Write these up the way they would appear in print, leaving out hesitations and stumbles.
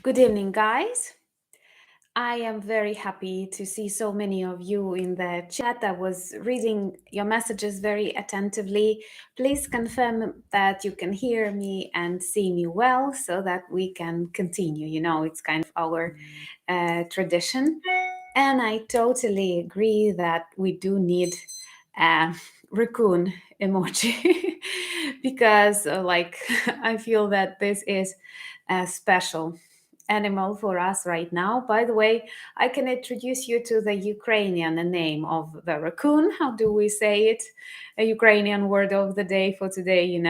Good evening, guys. I am very happy to see so many of you in the chat. I was reading your messages very attentively. Please confirm that you can hear me and see me well so that we can continue. It's kind of our tradition. And I totally agree that we do need a raccoon emoji because, I feel that this is a special animal for us right now. By the way, I can introduce you to the Ukrainian name of the raccoon. How do we say it? A Ukrainian word of the day for today.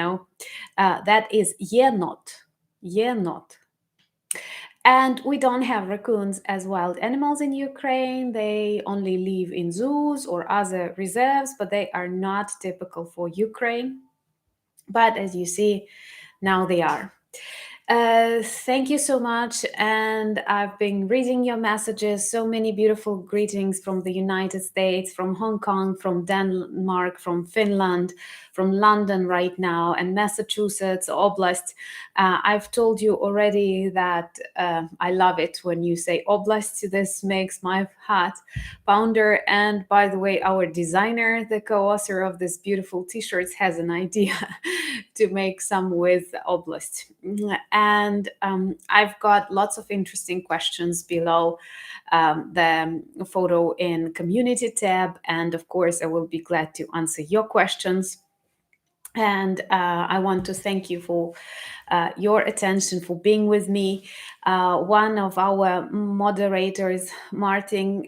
That is yenot. Yenot. And we don't have raccoons as wild animals in Ukraine. They only live in zoos or other reserves, but they are not typical for Ukraine. But as you see, now they are. Thank you so much. And I've been reading your messages. So many beautiful greetings from the United States, from Hong Kong, from Denmark, from Finland, from London right now, and Massachusetts, Oblast. I've told you already that I love it when you say Oblast. This makes my heart pounder. And by the way, our designer, the co-author of this beautiful t-shirts, has an idea to make some with Oblast. And I've got lots of interesting questions below the photo in community tab. And of course, I will be glad to answer your questions. And I want to thank you for your attention, for being with me. One of our moderators, Martin,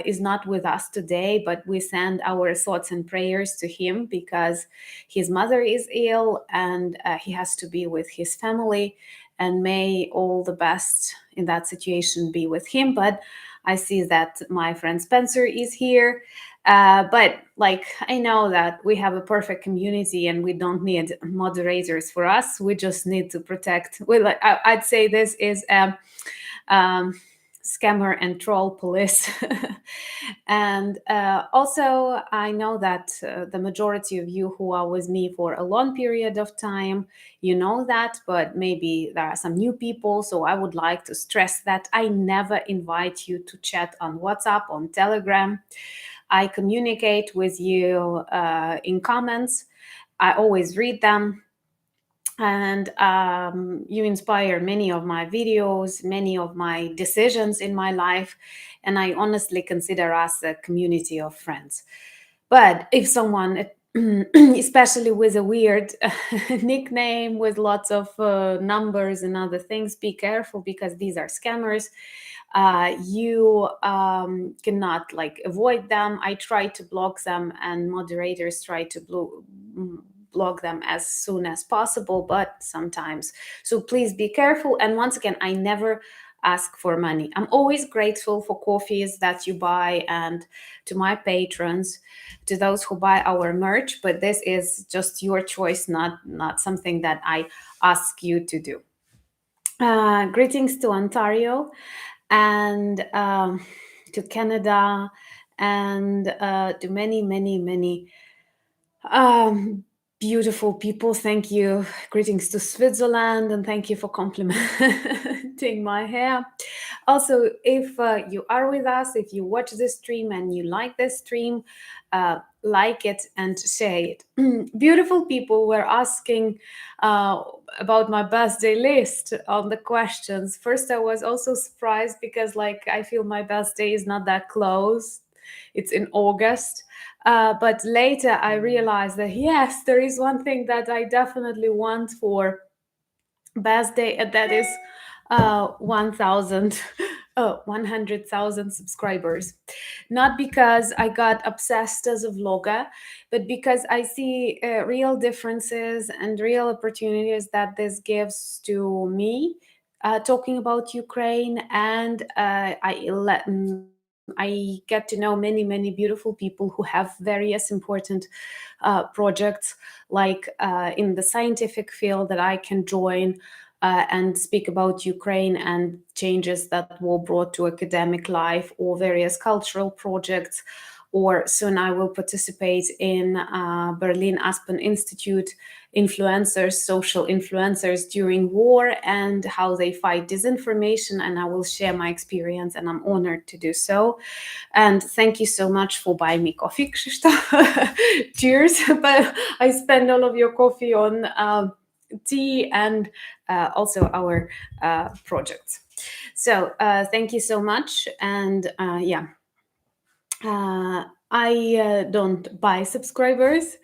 is not with us today, but we send our thoughts and prayers to him because his mother is ill and he has to be with his family. And may all the best in that situation be with him. But I see that my friend Spencer is here. But I know that we have a perfect community and we don't need moderators for us. We just need to protect. I'd say this is a scammer and troll police. And also, I know that the majority of you who are with me for a long period of time, you know that, but maybe there are some new people. So I would like to stress that I never invite you to chat on WhatsApp, on Telegram. I communicate with you in comments. I always read them. And you inspire many of my videos, many of my decisions in my life. And I honestly consider us a community of friends. But if someone, especially with a weird nickname with lots of numbers and other things, be careful because these are scammers. You cannot avoid them. I try to block them, and moderators try to block them as soon as possible, but sometimes. So please be careful. And once again, I never ask for money. I'm always grateful for coffees that you buy and to my patrons, to those who buy our merch, but this is just your choice, not something that I ask you to do. Greetings to Ontario and to Canada and to many beautiful people. Thank you. Greetings to Switzerland, and thank you for complimenting my hair. Also, if you are with us, if you watch this stream and you like this stream, like it and share it. Beautiful people were asking about my birthday list on the questions. First, I was also surprised because I feel my birthday is not that close. It's in August. But later I realized that yes, there is one thing that I definitely want for birthday, and that is 1,000, 100,000 subscribers. Not because I got obsessed as a vlogger, but because I see real differences and real opportunities that this gives to me. Talking about Ukraine, and I get to know many beautiful people who have various important projects, in the scientific field that I can join and speak about Ukraine and changes that were brought to academic life, or various cultural projects. Or soon I will participate in Berlin Aspen Institute influencers, social influencers during war, and how they fight disinformation. And I will share my experience, and I'm honored to do so. And thank you so much for buying me coffee, Krzysztof. Cheers. But I spend all of your coffee on tea and also our projects. So thank you so much. And yeah, I don't buy subscribers.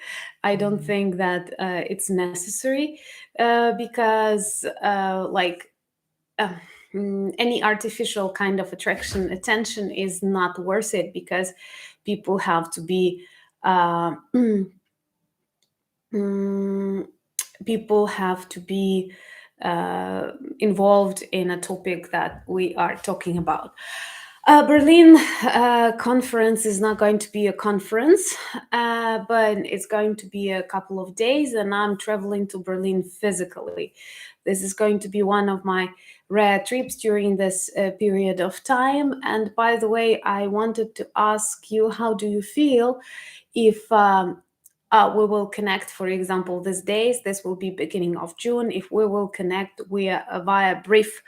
I don't think that it's necessary because, uh, any artificial kind of attention is not worth it, because people have to be uh, mm, people have to be involved in a topic that we are talking about. Berlin conference is not going to be a conference, but it's going to be a couple of days, and I'm traveling to Berlin physically. This is going to be one of my rare trips during this period of time. And by the way, I wanted to ask you, how do you feel if we will connect, for example, these days? This will be beginning of June. If we will connect via brief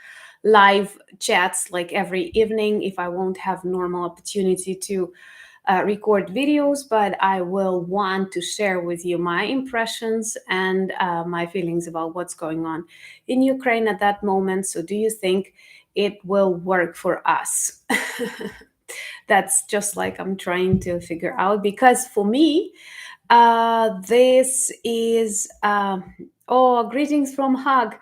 live chats like every evening, if I won't have normal opportunity to record videos, but I will want to share with you my impressions and my feelings about what's going on in Ukraine at that moment. So do you think it will work for us? That's just like I'm trying to figure out, because for me, this is oh, greetings from Hague.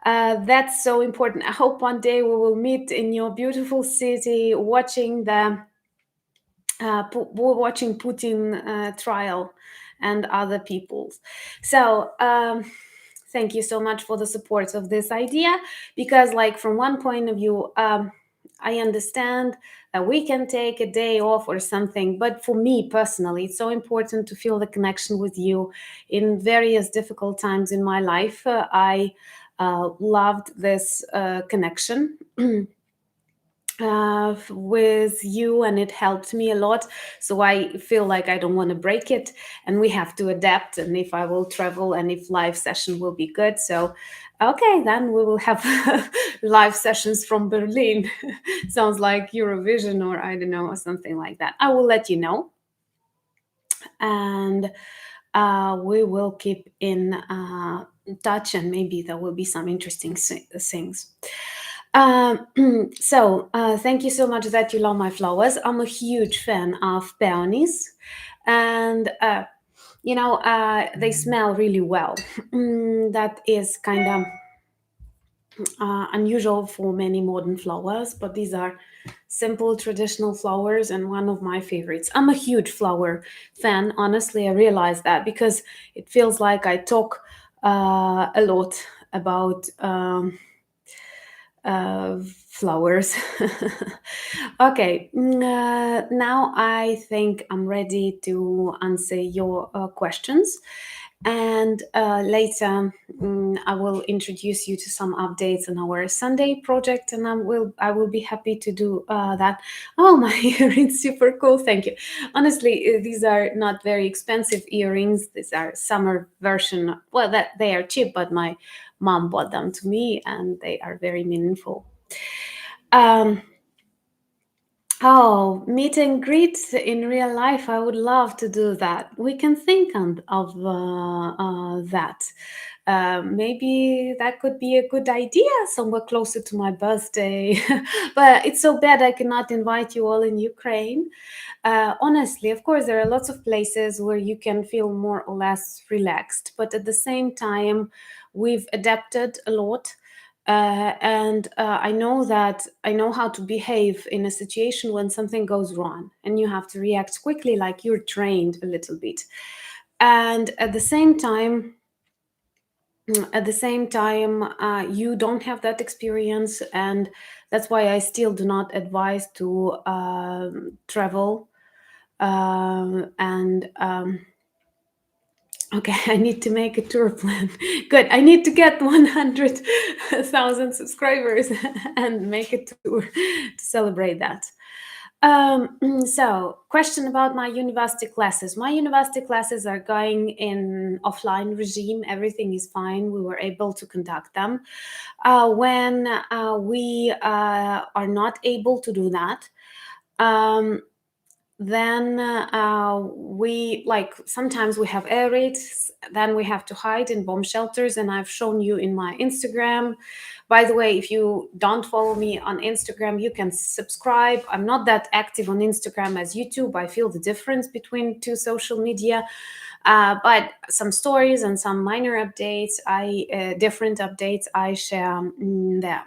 That's so important. I hope one day we will meet in your beautiful city, watching watching Putin trial and other people's. So thank you so much for the support of this idea, because, like, from one point of view, I understand that we can take a day off or something, but for me personally, it's so important to feel the connection with you in various difficult times in my life. I loved this connection with you, and it helped me a lot. So I feel like I don't want to break it, and we have to adapt. And if I will travel, and if live session will be good, so okay, then we will have live sessions from Berlin. Sounds like Eurovision, or I don't know, or something like that. I will let you know, and we will keep in touch, and maybe there will be some interesting things. So thank you so much that you love my flowers. I'm a huge fan of peonies, and they smell really well. That is kind of unusual for many modern flowers, but these are simple traditional flowers and one of my favorites. I'm a huge flower fan. Honestly, I realize that because it feels like I talk a lot about flowers. Okay, now I think I'm ready to answer your questions. And later, I will introduce you to some updates on our Sunday project, and I will be happy to do that. Oh, my earrings, super cool! Thank you. Honestly, these are not very expensive earrings. These are summer version. Well, that they are cheap, but my mom bought them to me, and they are very meaningful. Oh, meet and greet in real life. I would love to do that. We can think of that. Maybe that could be a good idea somewhere closer to my birthday. But it's so bad I cannot invite you all in Ukraine. Honestly, of course, there are lots of places where you can feel more or less relaxed. But at the same time, we've adapted a lot. And I know how to behave in a situation when something goes wrong, and you have to react quickly, like you're trained a little bit. And at the same time, you don't have that experience, and that's why I still do not advise to travel. And Okay, I need to make a tour plan. Good. I need to get 100,000 subscribers and make a tour to celebrate that. So, question about my university classes. My university classes are going in offline regime. Everything is fine. We were able to conduct them. When we are not able to do that, um, then we like sometimes we have air raids, then we have to hide in bomb shelters, and I've shown you in my Instagram. By the way, if you don't follow me on Instagram, you can subscribe. I'm not that active on Instagram as YouTube. I feel the difference between two social media, but some stories and some minor updates, different updates I share there.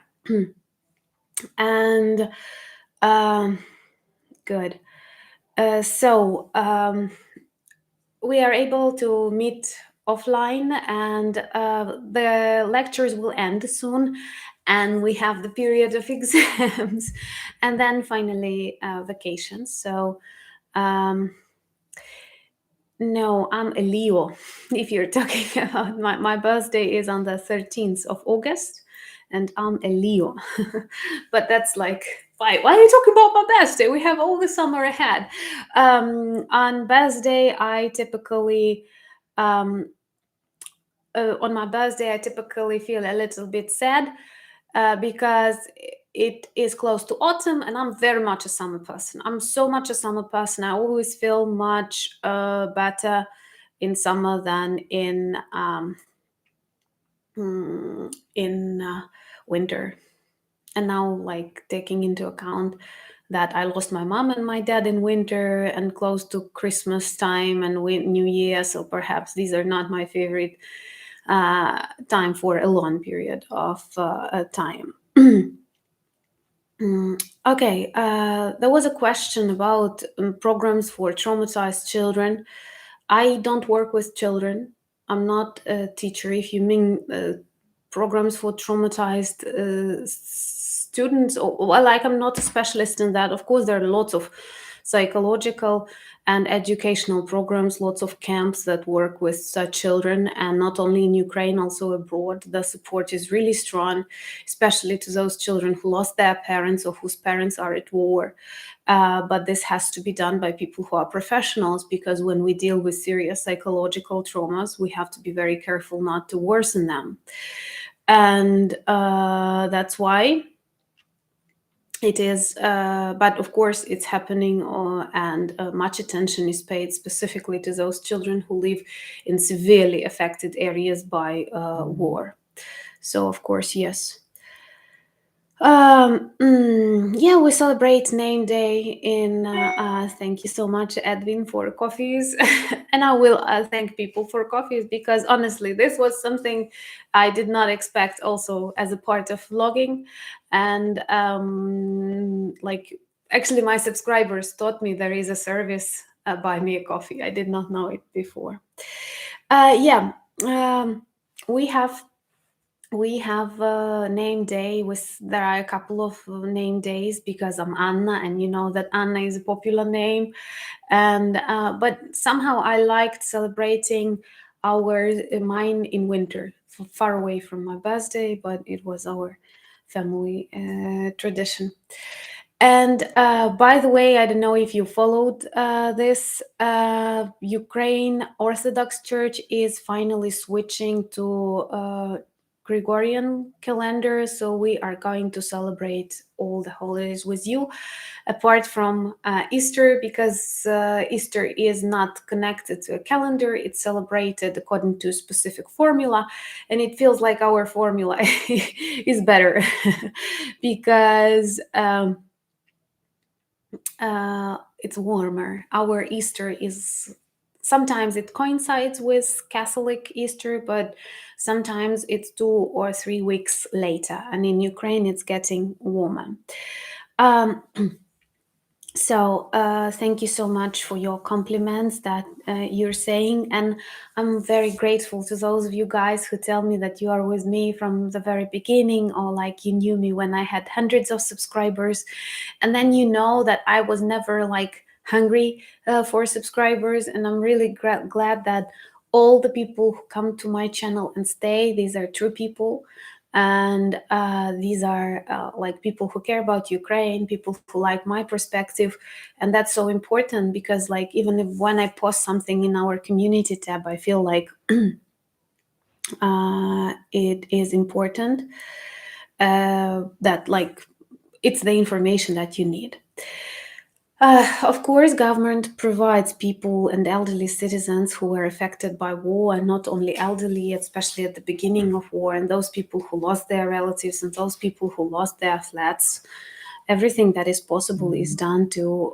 And good. So we are able to meet offline, and the lectures will end soon, and we have the period of exams, and then finally vacations. So um, no, I'm a Leo. If you're talking about my birthday is on the 13th of August, and I'm a Leo. But that's like, why are you talking about my birthday? We have all the summer ahead. On birthday, I typically, um, on my birthday, I typically feel a little bit sad because it is close to autumn, and I'm very much a summer person. I'm so much a summer person. I always feel much better in summer than in winter. And now, like, taking into account that I lost my mom and my dad in winter and close to Christmas time and New Year, so perhaps these are not my favorite time for a long period of time. Okay, there was a question about programs for traumatized children. I don't work with children. I'm not a teacher. If you mean programs for traumatized students, or well, like, I'm not a specialist in that. Of course, there are lots of psychological and educational programs, lots of camps that work with such children, and not only in Ukraine, also abroad. The support is really strong, especially to those children who lost their parents or whose parents are at war. But this has to be done by people who are professionals, because when we deal with serious psychological traumas, we have to be very careful not to worsen them. And that's why it is, but of course it's happening, and much attention is paid specifically to those children who live in severely affected areas by war. So of course, yes. Yeah, we celebrate name day in thank you so much, Edwin, for coffees. And I will thank people for coffees, because honestly this was something I did not expect, also as a part of vlogging. And like, actually my subscribers taught me there is a service, buy me a coffee. I did not know it before. Yeah, we have a name day. There are a couple of name days, because I'm Anna, and you know that Anna is a popular name. And but somehow I liked celebrating mine in winter, far away from my birthday, but it was our family tradition. And by the way, I don't know if you followed this. Ukraine Orthodox Church is finally switching to Gregorian calendar, so we are going to celebrate all the holidays with you, apart from Easter, because Easter is not connected to a calendar. It's celebrated according to a specific formula, and it feels like our formula is better because it's warmer. Our Easter is, sometimes it coincides with Catholic Easter, but sometimes it's 2 or 3 weeks later. And in Ukraine, it's getting warmer. So thank you so much for your compliments that you're saying, and I'm very grateful to those of you guys who tell me that you are with me from the very beginning, or like you knew me when I had hundreds of subscribers, and then you know that I was never like hungry for subscribers. And I'm really glad that all the people who come to my channel and stay, these are true people. And these are like people who care about Ukraine, people who like my perspective. And that's so important because, like, even if when I post something in our community tab, I feel like it is important that, like, it's the information that you need. Of course, government provides people and elderly citizens who were affected by war, and not only elderly, especially at the beginning of war, and those people who lost their relatives and those people who lost their flats. Everything that is possible is done to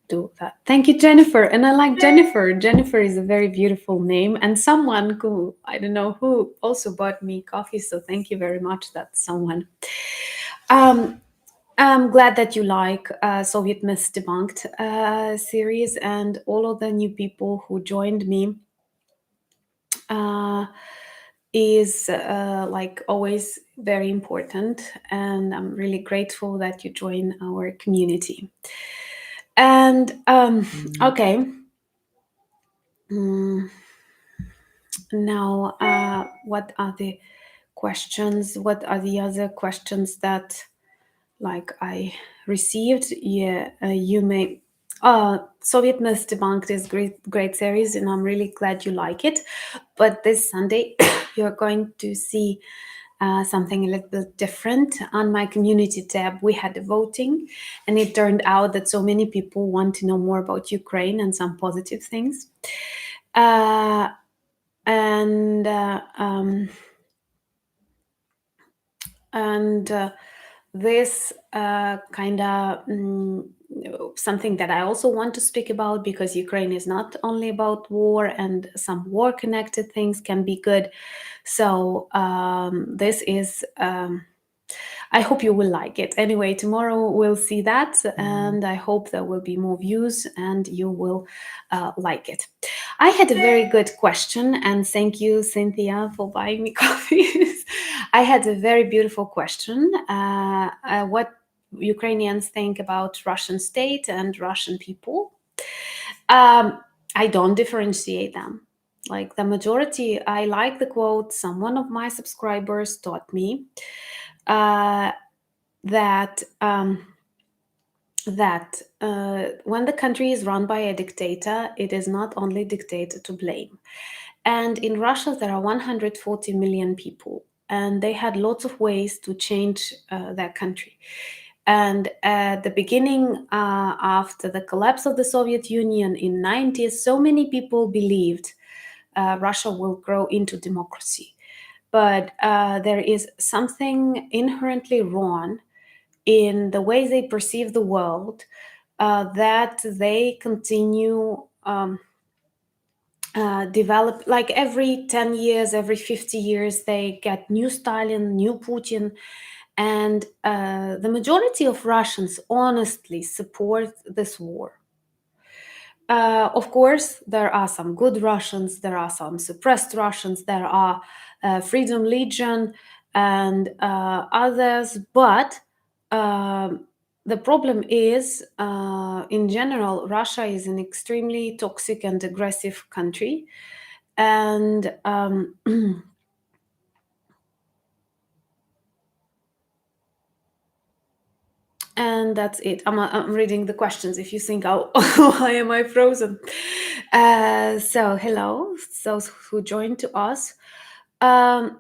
do that. Thank you, Jennifer. And I like Jennifer. Jennifer is a very beautiful name, and someone who, I don't know who, also bought me coffee. So thank you very much. That's someone. Um, I'm glad that you like Soviet Myths Debunked series, and all of the new people who joined me uh, is like always very important, and I'm really grateful that you join our community. And okay, Mm, now what are the questions? What are the other questions that, like, I received? Yeah, you may. Soviet Myths Debunked is great series, and I'm really glad you like it. But this Sunday, you're going to see something a little bit different. On my community tab, we had a voting, and it turned out that so many people want to know more about Ukraine and some positive things. Uh, and and this kind of something that I also want to speak about, because Ukraine is not only about war, and some war connected things can be good. So this is I hope you will like it. Anyway, tomorrow we'll see that, and I hope there will be more views and you will like it. I had a very good question, and thank you, Cynthia, for buying me coffees. I had a very beautiful question. What Ukrainians think about Russian state and Russian people? Um, I don't differentiate them. Like the majority, I like the quote. Some one of my subscribers taught me uh, that when the country is run by a dictator, it is not only dictator to blame. And in Russia, there are 140 million people, and they had lots of ways to change their country. And at the beginning, after the collapse of the Soviet Union in 90s, so many people believed Russia will grow into democracy. But there is something inherently wrong in the way they perceive the world, that they continue develop, like every 10 years, every 50 years, they get new Stalin, new Putin. And the majority of Russians honestly support this war. Of course, there are some good Russians, there are some suppressed Russians, there are Freedom Legion and others, but the problem is, in general, Russia is an extremely toxic and aggressive country, and and that's it. I'm reading the questions. If you think, oh, why am I frozen? So hello, those who joined to us. Um,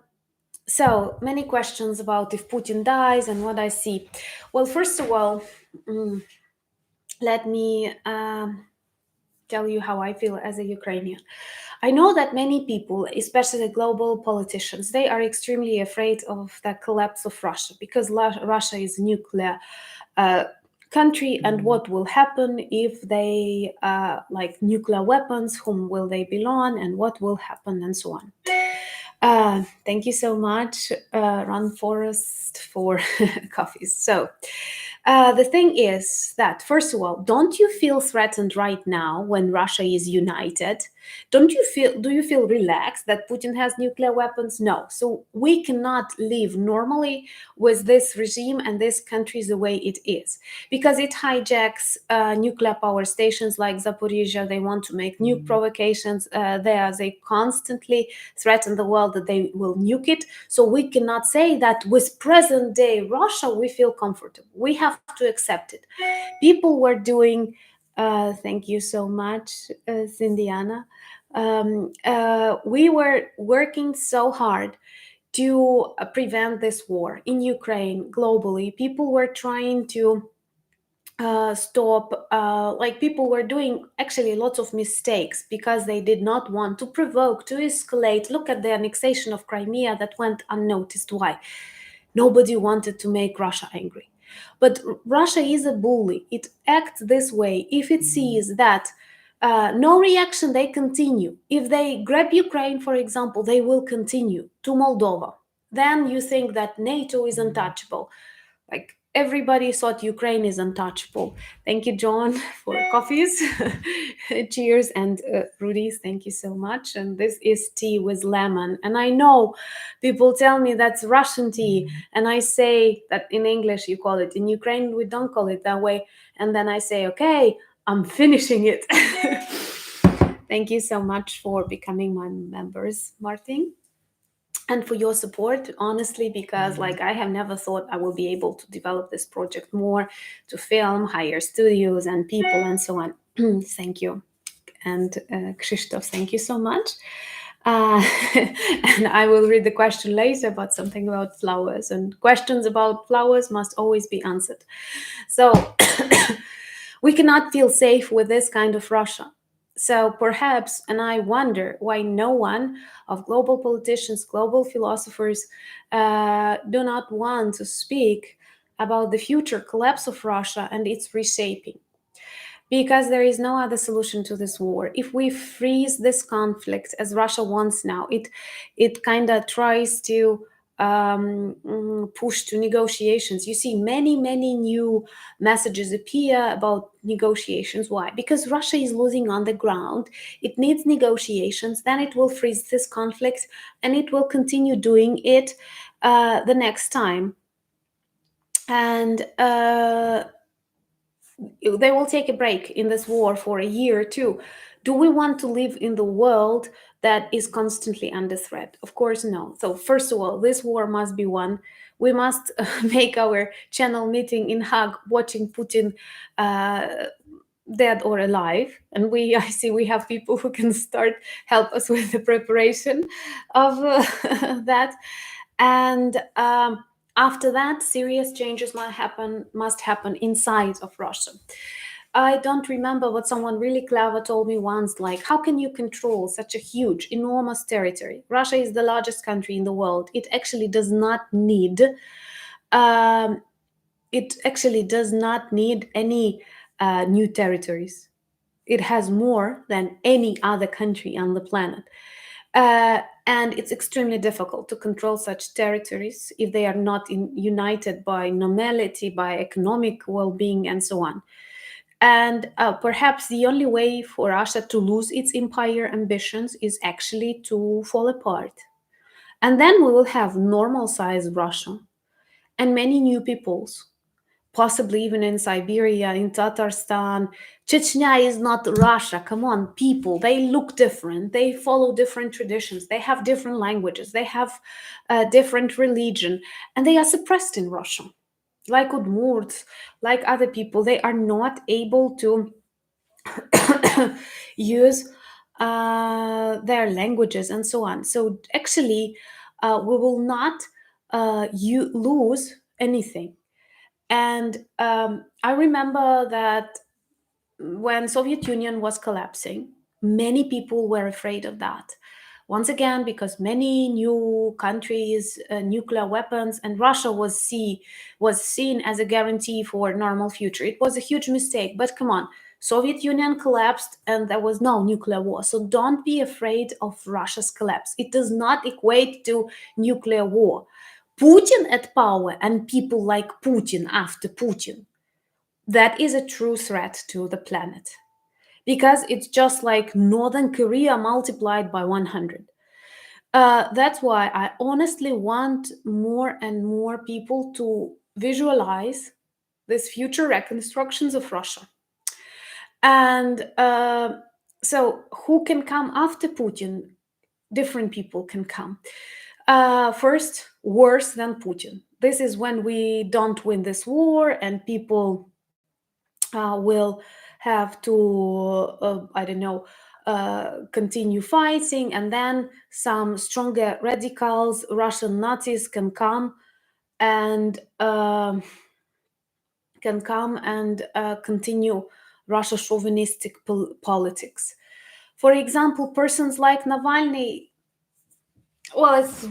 so many questions about if Putin dies and what I see. Well, first of all, let me tell you how I feel as a Ukrainian. I know that many people, especially global politicians, they are extremely afraid of the collapse of Russia, because Russia is a nuclear uh, country, and what will happen if they like nuclear weapons, whom will they belong, and what will happen, and so on. Thank you so much, Run Forest, for coffees. So the thing is that, first of all, don't you feel threatened right now when Russia is united? Do you feel relaxed that Putin has nuclear weapons? No. So we cannot live normally with this regime and this country the way it is, because it hijacks nuclear power stations like Zaporizhia. They want to make nuke provocations there. They constantly threaten the world that they will nuke it. So we cannot say that with present day Russia we feel comfortable. We have to accept it. People were doing, thank you so much, Cindiana. We were working so hard to prevent this war in Ukraine globally. People were trying to stop, like people were doing actually lots of mistakes because they did not want to provoke, to escalate. Look at the annexation of Crimea that went unnoticed. Why? Nobody wanted to make Russia angry. But Russia is a bully. It acts this way. If it sees that no reaction, they continue. If they grab Ukraine, for example, they will continue to Moldova. Then you think that NATO is untouchable. Like everybody thought Ukraine is untouchable. Thank you, John, for coffees. Cheers. And Rudy's, thank you so much. And this is tea with lemon. And I know people tell me that's Russian tea. And I say that in English you call it. In Ukraine, we don't call it that way. And then I say, okay, I'm finishing it. Thank you so much for becoming my members, Martin, and for your support, honestly, because like I have never thought I will be able to develop this project more, to film, hire studios and people and so on. Thank you. And Krzysztof, thank you so much. And I will read the question later about something about flowers, and questions about flowers must always be answered. So we cannot feel safe with this kind of Russia. So perhaps, and I wonder why no one of global politicians, global philosophers do not want to speak about the future collapse of Russia and its reshaping, because there is no other solution to this war. If we freeze this conflict as Russia wants now, it kind of tries to push to negotiations. You see many new messages appear about negotiations. Why? Because Russia is losing on the ground. It needs negotiations. Then it will freeze this conflict, and it will continue doing it the next time. And they will take a break in this war for a year or two. Do we want to live in the world that is constantly under threat? Of course, no. So, first of all, this war must be won. We must make our channel meeting in Hague, watching Putin dead or alive. And I see we have people who can help us with the preparation of that. And after that, serious changes must happen inside of Russia. I don't remember what someone really clever told me once, like, how can you control such a huge, enormous territory? Russia is the largest country in the world. It actually does not need any new territories. It has more than any other country on the planet. And it's extremely difficult to control such territories if they are not united by normality, by economic well-being, and so on. And perhaps the only way for Russia to lose its empire ambitions is actually to fall apart. And then we will have normal-sized Russia and many new peoples, possibly even in Siberia, in Tatarstan. Chechnya is not Russia. Come on, people. They look different. They follow different traditions. They have different languages. They have different religion. And they are suppressed in Russia. Like Udmurts, like other people, they are not able to use their languages and so on. So actually, we will not lose anything. And I remember that when Soviet Union was collapsing, many people were afraid of that. Once again, because many new countries, nuclear weapons, and Russia was seen as a guarantee for normal future. It was a huge mistake. But come on, Soviet Union collapsed and there was no nuclear war. So don't be afraid of Russia's collapse. It does not equate to nuclear war. Putin at power and people like Putin after Putin, that is a true threat to the planet. because it's just like Northern Korea multiplied by 100. That's why I honestly want more and more people to visualize this future reconstructions of Russia. And so, who can come after Putin? Different people can come. First, worse than Putin. This is when we don't win this war and people will have to, I don't know, continue fighting, and then some stronger radicals, Russian Nazis, and continue Russia chauvinistic politics. For example, persons like Navalny, well, it's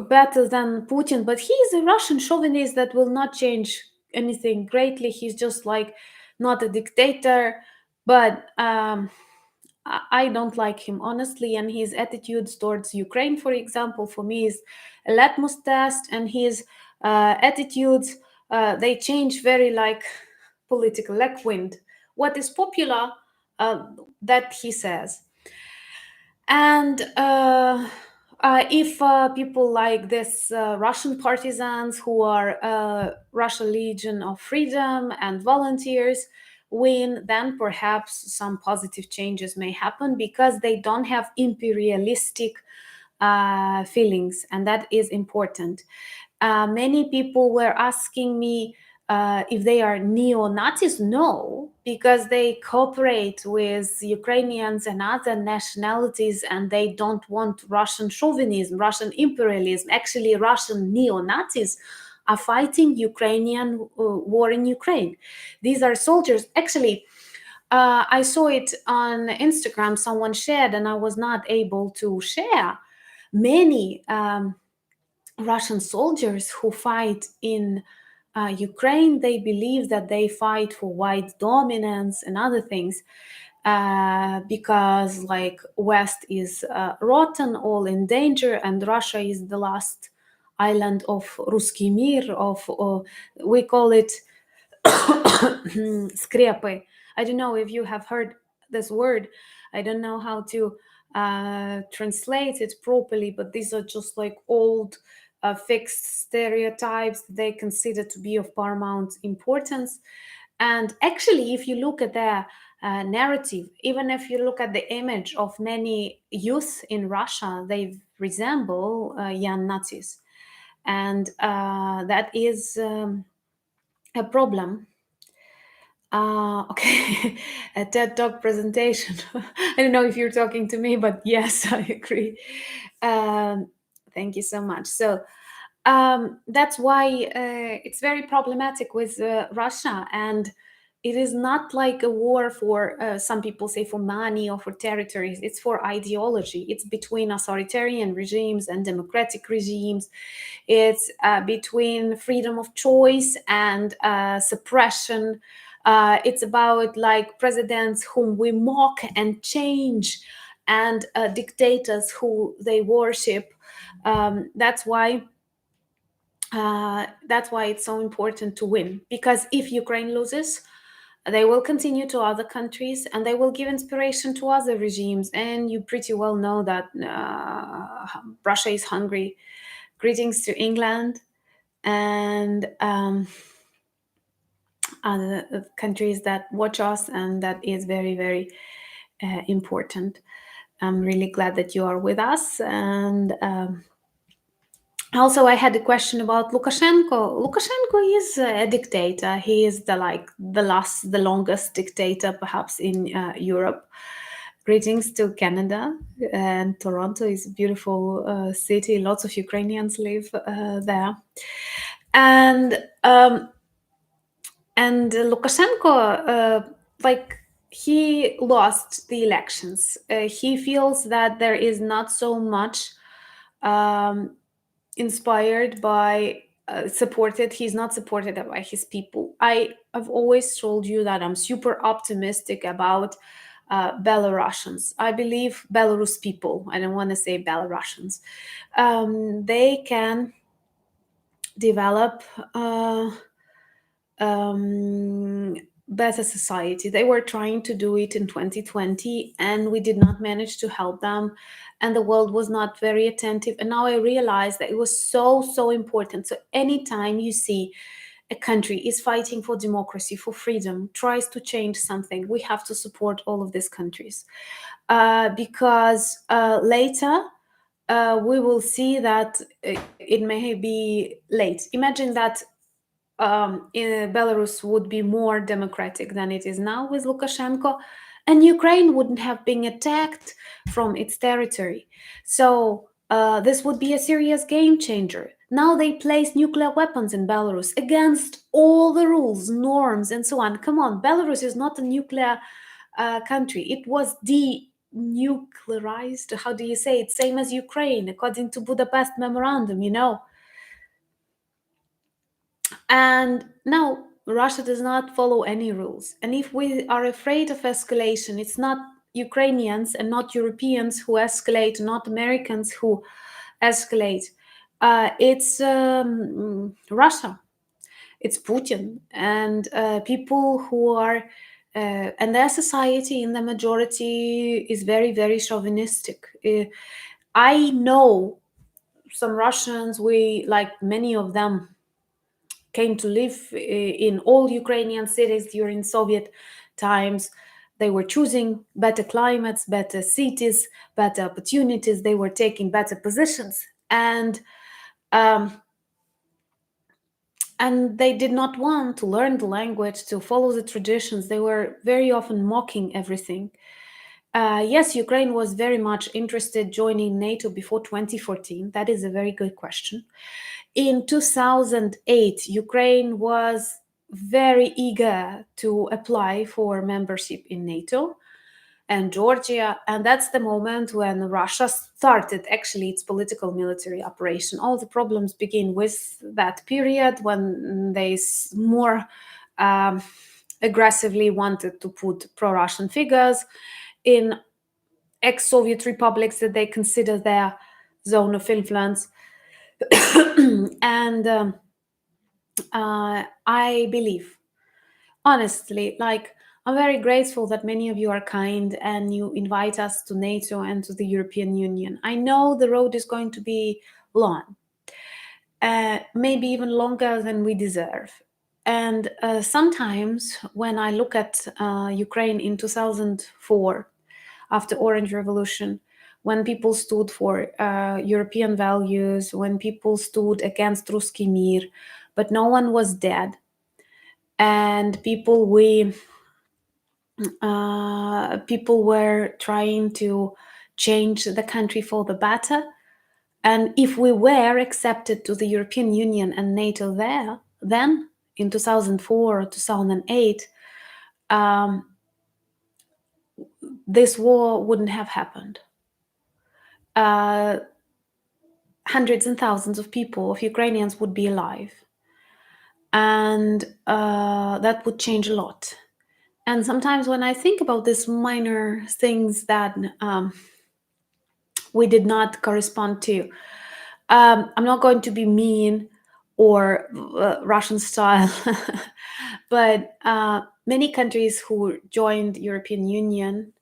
better than Putin, but he's a Russian chauvinist that will not change anything greatly. He's just like not a dictator, but I don't like him honestly, and his attitudes towards Ukraine, for example, for me is a litmus test, and his attitudes they change very like political, like wind. What is popular, uh, that he says. And if people like this Russian partisans who are Russian Legion of Freedom and volunteers win, then perhaps some positive changes may happen because they don't have imperialistic feelings, and that is important. Many people were asking me if they are neo-Nazis. No, because they cooperate with Ukrainians and other nationalities, and they don't want Russian chauvinism, Russian imperialism. Actually, Russian neo-Nazis are fighting Ukrainian war in Ukraine. These are soldiers. Actually, I saw it on Instagram. Someone shared, and I was not able to share many. Russian soldiers who fight in Ukraine, they believe that they fight for white dominance and other things, because like West is rotten, all in danger, and Russia is the last island of Ruski Mir, of we call it skryepy. I don't know if you have heard this word. I don't know how to translate it properly, but these are just like old fixed stereotypes they consider to be of paramount importance. And actually, if you look at their narrative, even if you look at the image of many youth in Russia, they resemble young Nazis. And that is a problem. Okay, a TED Talk presentation. I don't know if you're talking to me, but yes, I agree. Um, Thank you so much. So that's why it's very problematic with Russia, and it is not like a war for some people say for money or for territories. It's for ideology. It's between authoritarian regimes and democratic regimes. It's between freedom of choice and suppression. It's about like presidents whom we mock and change, and dictators who they worship. That's why it's so important to win, because if Ukraine loses, they will continue to other countries and they will give inspiration to other regimes. And you pretty well know that Russia is hungry. Greetings to England and other countries that watch us, and that is very, very important. I'm really glad that you are with us. And also, I had a question about Lukashenko. Lukashenko is a dictator. He is the longest dictator, perhaps in Europe. Greetings to Canada, and Toronto is a beautiful city. Lots of Ukrainians live there, and Lukashenko, like he lost the elections. He feels that there is not so much. Um, Inspired by supported he's not supported by his people. I have always told you that I'm super optimistic about Belarusians. I believe Belarus people, I don't want to say Belarusians, they can develop better society. They were trying to do it in 2020, and we did not manage to help them, and the world was not very attentive. And now I realize that it was so, so important. So anytime you see a country is fighting for democracy, for freedom, tries to change something, we have to support all of these countries, because later we will see that it may be late. Imagine that Belarus would be more democratic than it is now with Lukashenko, and Ukraine wouldn't have been attacked from its territory. So this would be a serious game changer. Now they place nuclear weapons in Belarus against all the rules, norms, and so on. Come on, Belarus is not a nuclear country. It was denuclearized. How do you say it? Same as Ukraine, according to Budapest Memorandum, you know. And now Russia does not follow any rules. And if we are afraid of escalation, it's not Ukrainians and not Europeans who escalate, not Americans who escalate. It's Russia, it's Putin, and people who are, and their society in the majority is very, very chauvinistic. I know some Russians, we, like many of them, came to live in all Ukrainian cities during Soviet times. They were choosing better climates, better cities, better opportunities. They were taking better positions, um, and they did not want to learn the language, to follow the traditions. They were very often mocking everything. Yes, Ukraine was very much interested joining NATO before 2014. That is a very good question. In 2008, Ukraine was very eager to apply for membership in NATO and Georgia. And that's the moment when Russia started actually its political military operation. All the problems begin with that period when they more um, aggressively wanted to put pro Russian figures in ex Soviet republics that they consider their zone of influence. And I believe, honestly, like, I'm very grateful that many of you are kind and you invite us to NATO and to the European Union. I know the road is going to be long, maybe even longer than we deserve. And sometimes when I look at Ukraine in 2004, after Orange Revolution, when people stood for European values, when people stood against Ruski Mir, but no one was dead, and people were trying to change the country for the better. And if we were accepted to the European Union and NATO there, then in 2004 or 2008, um, this war wouldn't have happened. Hundreds and thousands of people, of Ukrainians, would be alive. And that would change a lot. And sometimes when I think about these minor things that we did not correspond to, I'm not going to be mean or Russian style, but many countries who joined European Union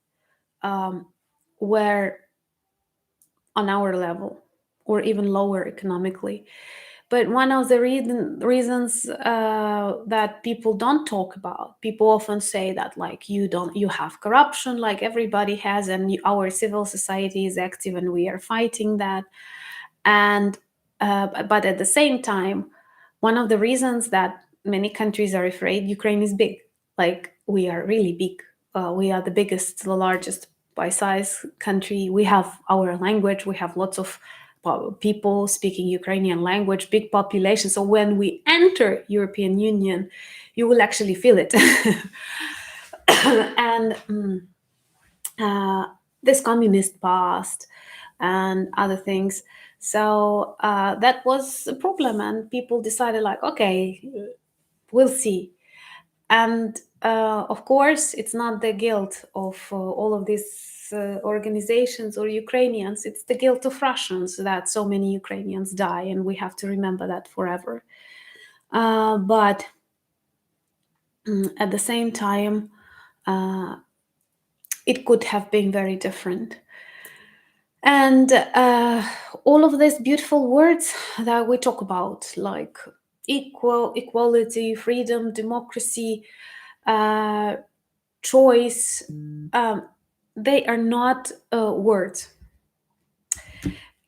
were on our level or even lower economically. But one of the reasons that people don't talk about, people often say that, like, you have corruption like everybody has, and our civil society is active and we are fighting that. And but at the same time, one of the reasons that many countries are afraid, Ukraine is big. Like, we are really big. We are the biggest, the largest by size country. We have our language. We have lots of people speaking Ukrainian language, big population. So when we enter European Union, you will actually feel it. And this communist past and other things. So that was a problem, and people decided, like, okay, we'll see. And of course, it's not the guilt of all of these organizations or Ukrainians. It's the guilt of Russians that so many Ukrainians die, and we have to remember that forever. But At the same time, uh, it could have been very different. And all of these beautiful words that we talk about, like equality, freedom, democracy, uh, choice, um, they are not words.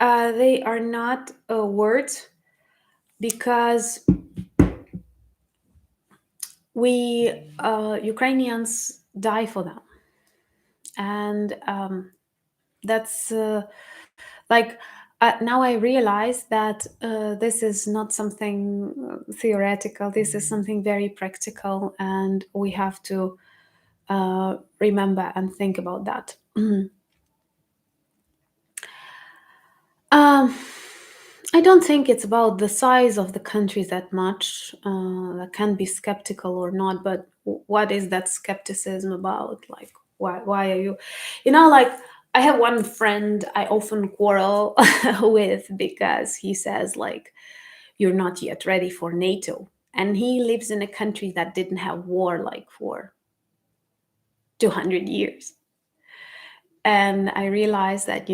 They are not words because we Ukrainians die for them, and that's like now I realize that this is not something theoretical. This is something very practical, and we have to remember and think about that. Um, I don't think it's about the size of the country that much. I can be skeptical or not, but what is that skepticism about? Like, why are you, like, I have one friend I often quarrel with because he says, like, you're not yet ready for NATO. And he lives in a country that didn't have war like for 200 years. And I realized that,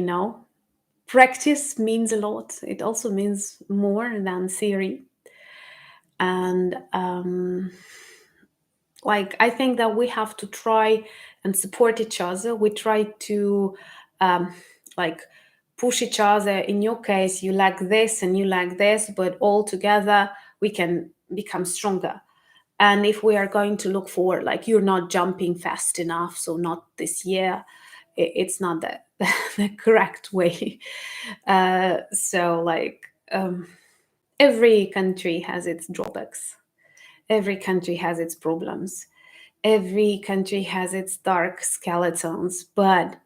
practice means a lot. It also means more than theory. And like, I think that we have to try and support each other. We try to um, like push each other. In your case, you like this and you like this, but all together we can become stronger. And if we are going to look forward, like, you're not jumping fast enough, so not this year, it's not the correct way. So, like, every country has its drawbacks, every country has its problems, every country has its dark skeletons, but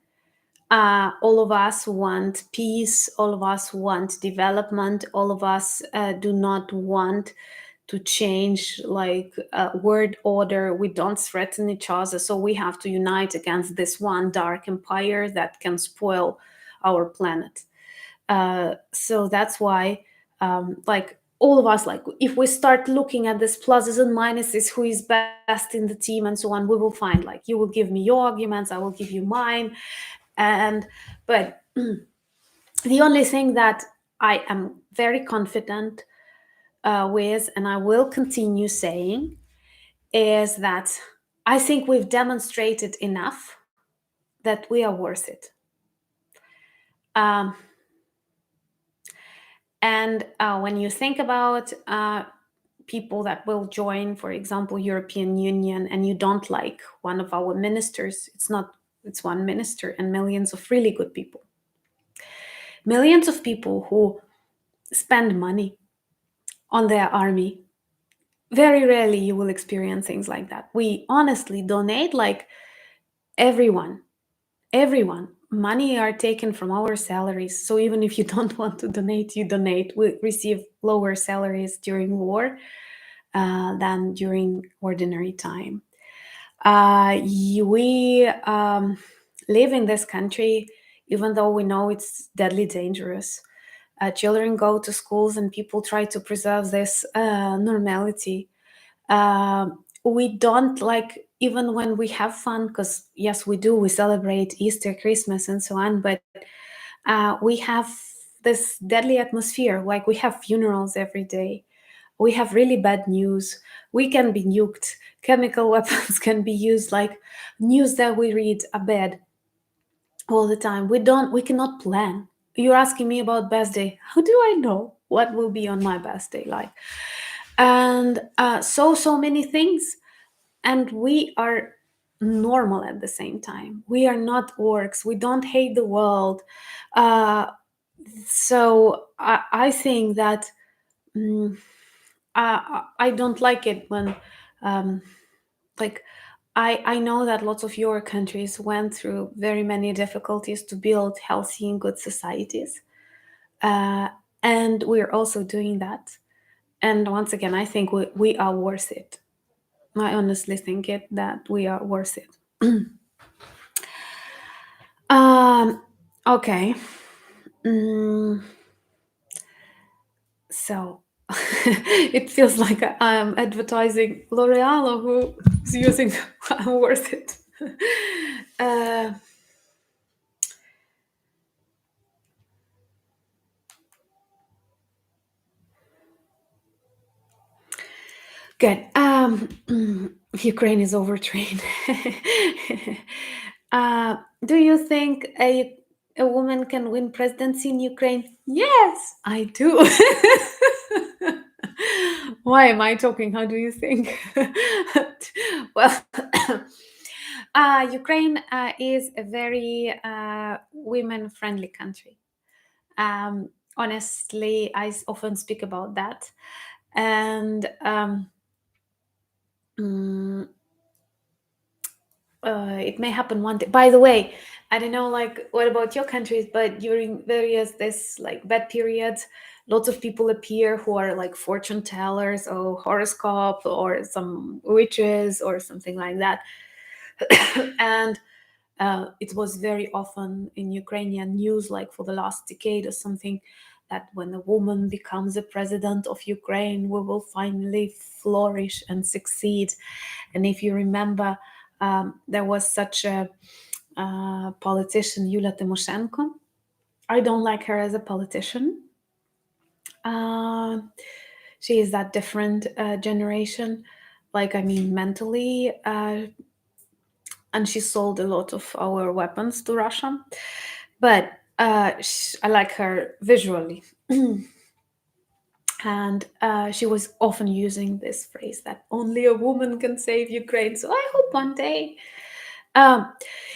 all of us want peace, all of us want development, all of us do not want to change, like, world order. We don't threaten each other, so we have to unite against this one dark empire that can spoil our planet. So that's why, like, all of us, like, if we start looking at this pluses and minuses, who is best in the team and so on, we will find, like, you will give me your arguments, I will give you mine. And but the only thing that I am very confident with, and I will continue saying, is that I think we've demonstrated enough that we are worth it. Um, and when you think about people that will join, for example, European Union, and you don't like one of our ministers, it's one minister and millions of really good people. Millions of people who spend money on their army. Very rarely you will experience things like that. We honestly donate, like, everyone. Money are taken from our salaries. So even if you don't want to donate, you donate. We receive lower salaries during war than during ordinary time. We live in this country, even though we know it's deadly dangerous. Children go to schools and people try to preserve this normality. We don't, like, even when we have fun, because yes, we do, we celebrate Easter, Christmas, and so on, but we have this deadly atmosphere. Like, we have funerals every day, we have really bad news, we can be nuked, chemical weapons can be used, like, news that we read are bad all the time. We cannot plan. You're asking me about best day, how do I know what will be on my best day, like? And so many things, and we are normal at the same time. We are not orcs, we don't hate the world. uh, so I think that, mm, I don't like it when, um, like, I know that lots of your countries went through very many difficulties to build healthy and good societies, uh, and we're also doing that. And once again, I think we are worth it. I honestly think it that we are worth it. Um, okay. Mm, so It feels like I'm advertising L'Oreal, who's using I'm worth it. Uh, Good. Ukraine is overtrained. Do you think a woman can win presidency in Ukraine? Yes, I do. Why am I talking? How do you think? Well, Ukraine is a very women-friendly country. Honestly, often speak about that, and mm, it may happen one day. By the way, I don't know, like, what about your countries? But during various this like bad periods, lots of people appear who are like fortune tellers or horoscope or some witches or something like that, and it was very often in Ukrainian news, like for the last decade or something, that when a woman becomes a president of Ukraine, we will finally flourish and succeed. And if you remember, there was such a politician, Yulia Tymoshenko. I don't like her as a politician. Uh, she is that different generation. Like, I mean, mentally, and she sold a lot of our weapons to Russia. But I like her visually. And she was often using this phrase that only a woman can save Ukraine. So I hope one day, um,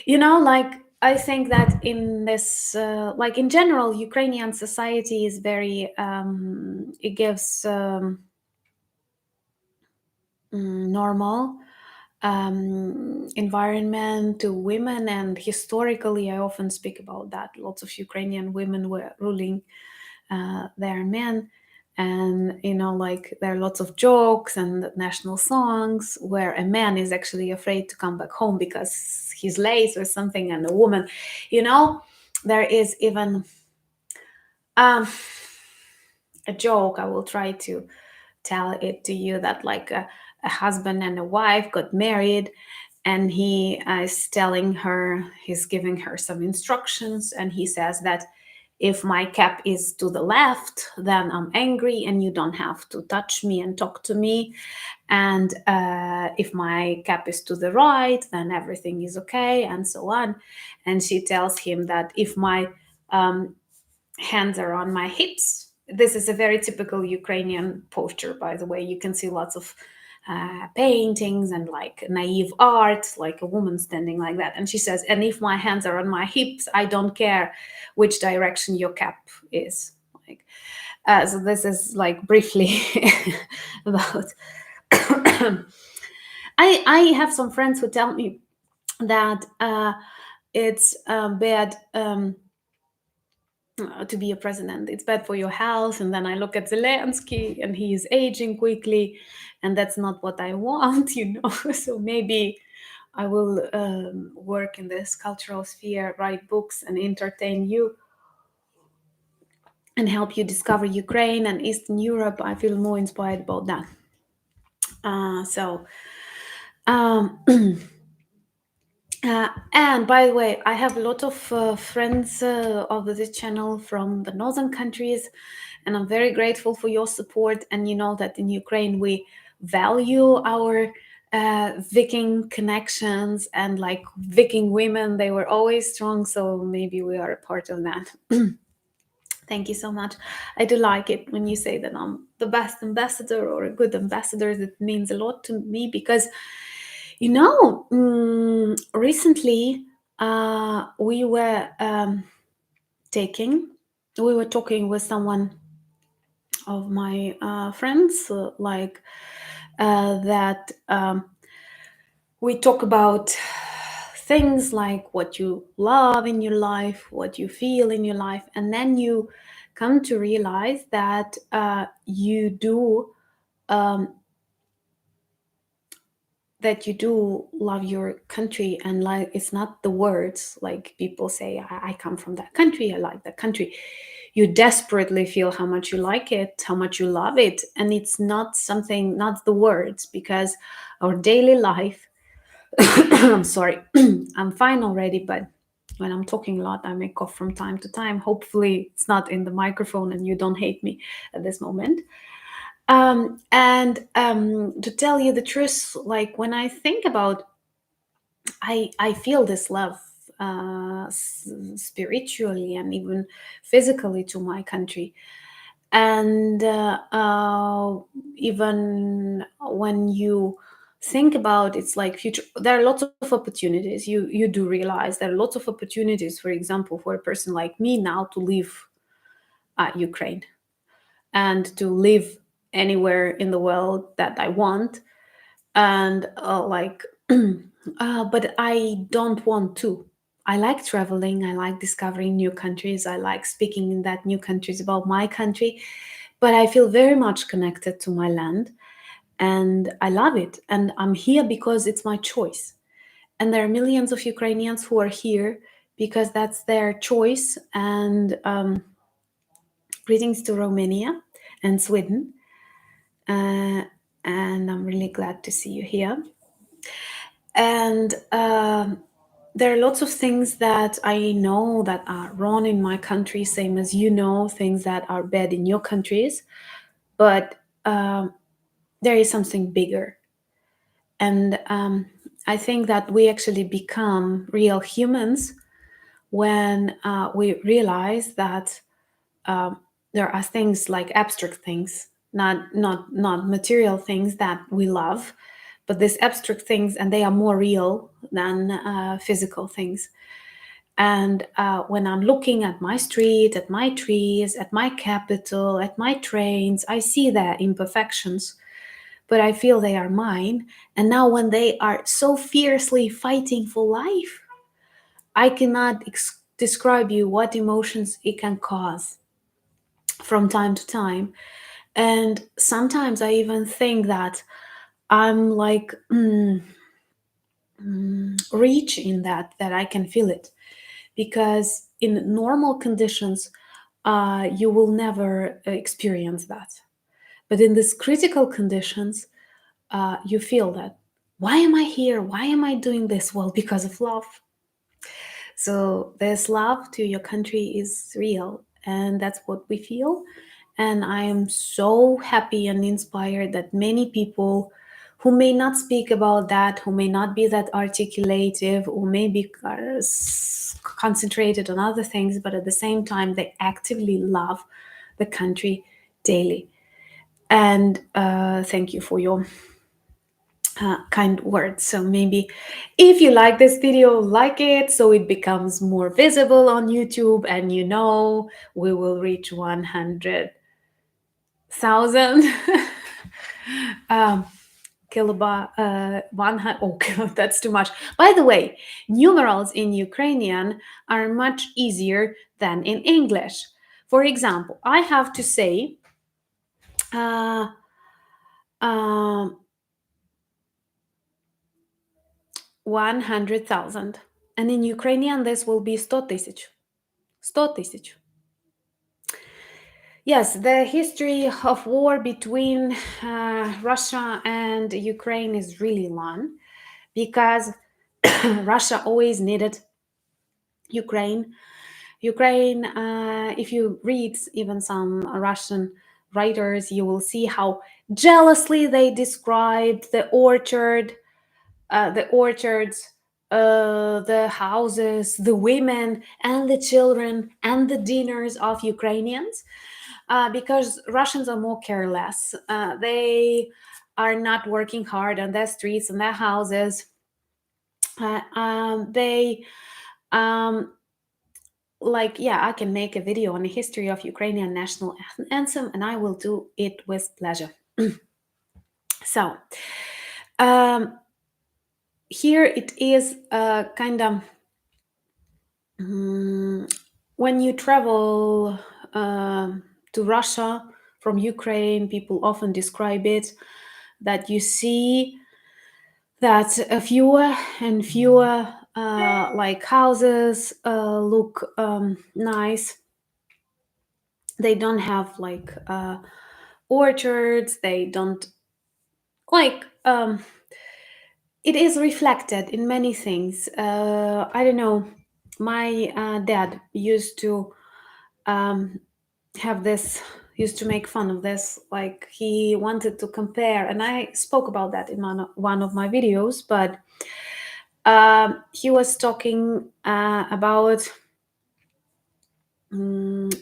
like, I think that in this, like in general, Ukrainian society is very, it gives normal environment to women. And historically, I often speak about that. Lots of Ukrainian women were ruling their men. And, like, there are lots of jokes and national songs where a man is actually afraid to come back home because he's late or something. And a woman, there is even um, a joke. I will try to tell it to you, that like a husband and a wife got married, and he is telling her, he's giving her some instructions, and he says that if my cap is to the left, then I'm angry and you don't have to touch me and talk to me. And if my cap is to the right, then everything is okay, and so on. And she tells him that if my hands are on my hips. This is a very typical Ukrainian posture, by the way. You can see lots of paintings and like naive art, like a woman standing like that. And she says, and if my hands are on my hips, I don't care which direction your cap is. Like, so this is like briefly about. I have some friends who tell me that it's bad. To be a president, it's bad for your health. And then I look at Zelensky and he is aging quickly, and that's not what I want. So maybe I will work in this cultural sphere, write books and entertain you and help you discover Ukraine and Eastern Europe. I feel more inspired about that. So um, and by the way, I have a lot of friends of this channel from the northern countries, and I'm very grateful for your support. And you know that in Ukraine we value our Viking connections, and like Viking women, they were always strong. So maybe we are a part of that. Thank you so much. I do like it when you say that I'm the best ambassador or a good ambassador. That means a lot to me because, recently we were we were talking with someone of my friends, that we talk about things like what you love in your life, what you feel in your life, and then you come to realize that you do um, love your country. And like, it's not the words, like people say, I come from that country, I like that country. you desperately feel how much you like it, how much you love it. And it's not something, not the words, because our daily life, I'm sorry, I'm fine already, but when I'm talking a lot, I may cough from time to time. Hopefully, it's not in the microphone and you don't hate me at this moment. And to tell you the truth, like when I think about, I feel this love spiritually and even physically to my country. And even when you think about, it's like future, there are lots of opportunities. You do realize there are lots of opportunities, for example, for a person like me now to leave Ukraine and to live anywhere in the world that I want. And but I don't want to. I like traveling, I like discovering new countries, I like speaking in that new countries about my country, but I feel very much connected to my land, and I love it, and I'm here because it's my choice. And there are millions of Ukrainians who are here because that's their choice. And greetings to Romania and Sweden, uh, and I'm really glad to see you here. And there are lots of things that I know that are wrong in my country, same as you know things that are bad in your countries. But there is something bigger. And I think that we actually become real humans when we realize that there are things like abstract things, not material things that we love, but these abstract things, and they are more real than physical things. And when I'm looking at my street, at my trees, at my capital, at my trains, I see their imperfections, but I feel they are mine. And now, when they are so fiercely fighting for life, I cannot describe you what emotions it can cause from time to time. And sometimes I even think that I'm like rich in that I can feel it, because in normal conditions you will never experience that, but in these critical conditions you feel that. Why am I here? Why am I doing this? Well, because of love. So this love to your country is real, and that's what we feel. And I am so happy and inspired that many people who may not speak about that, who may not be that articulative, who may be concentrated on other things, but at the same time, they actively love the country daily. And thank you for your kind words. So maybe if you like this video, like it so it becomes more visible on YouTube, and we will reach 100,000 kilobyte 100. Oh God, that's too much. By the way, numerals in Ukrainian are much easier than in English. For example, I have to say uh, um, 100,000. And in Ukrainian, this will be 100,000. 100,000. Yes, the history of war between Russia and Ukraine is really long, because Russia always needed Ukraine. Ukraine, if you read even some Russian writers, you will see how jealously they described the orchards, the houses, the women, and the children, and the dinners of Ukrainians, because Russians are more careless. They are not working hard on their streets and their houses. They like, yeah, I can make a video on the history of Ukrainian national anthem, and I will do it with pleasure. So um, here it is kind of when you travel to Russia from Ukraine, people often describe it that you see that fewer and fewer like houses look nice. They don't have like orchards. They don't like. It is reflected in many things. I don't know. My dad used to um, have this used to make fun of this, like he wanted to compare, and I spoke about that in one of my videos, but he was talking about mm,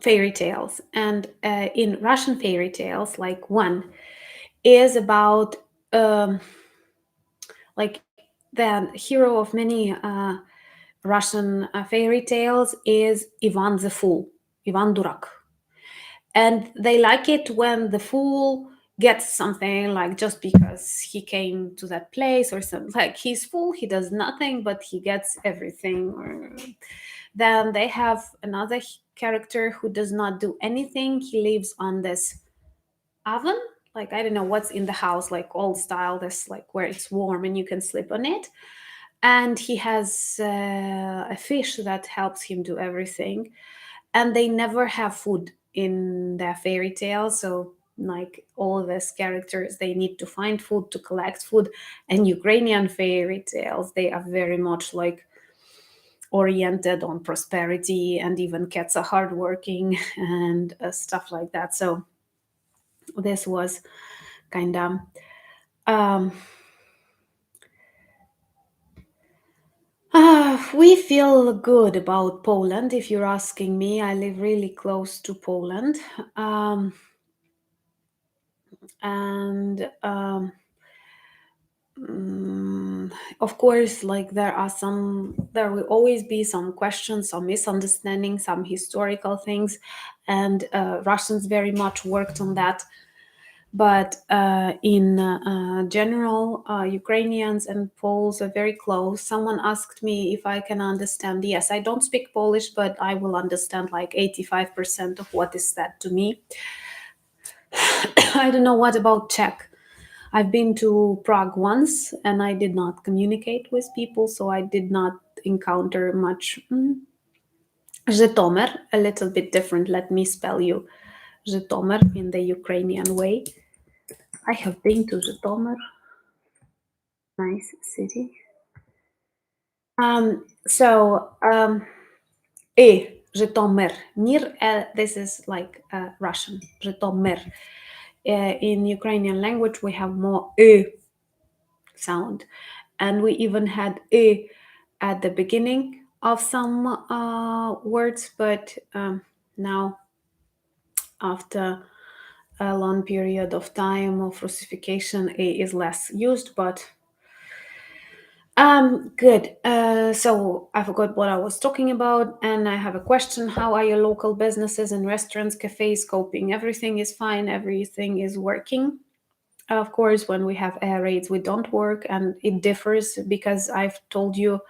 fairy tales, and in Russian fairy tales, like one is about um, like the hero of many Russian fairy tales is Ivan the Fool, Ivan Durak. And they like it when the fool gets something, like just because he came to that place or something, like he's full, he does nothing but he gets everything. Or then they have another character who does not do anything, he lives on this oven, like I don't know what's in the house, like old style, this like where it's warm and you can sleep on it, and he has a fish that helps him do everything, and they never have food in their fairy tale. So like all of these characters, they need to find food, to collect food. And Ukrainian fairy tales, they are very much like oriented on prosperity, and even cats are hardworking and stuff like that. So this was kind of um, we feel good about Poland. If you're asking me, I live really close to Poland. And of course, like there will always be some questions, some misunderstandings, some historical things, and Russians very much worked on that. But in general, Ukrainians and Poles are very close. Someone asked me if I can understand. Yes, I don't speak Polish, but I will understand like 85% of what is said to me. I don't know what about Czech. I've been to Prague once and I did not communicate with people, so I did not encounter much. Zhytomyr, a little bit different. Let me spell you Zhytomyr in the Ukrainian way. I have been to Zhytomyr, nice city. Zhytomyr. Mir, this is like Russian. Zhytomyr. In Ukrainian language, we have more sound. And we even had at the beginning of some words, but now, after a long period of time of Russification, is less used, but good. So I forgot what I was talking about, and I have a question. How are your local businesses and restaurants, cafes coping? Everything is fine, everything is working. Of course, when we have air raids, we don't work, and it differs because I've told you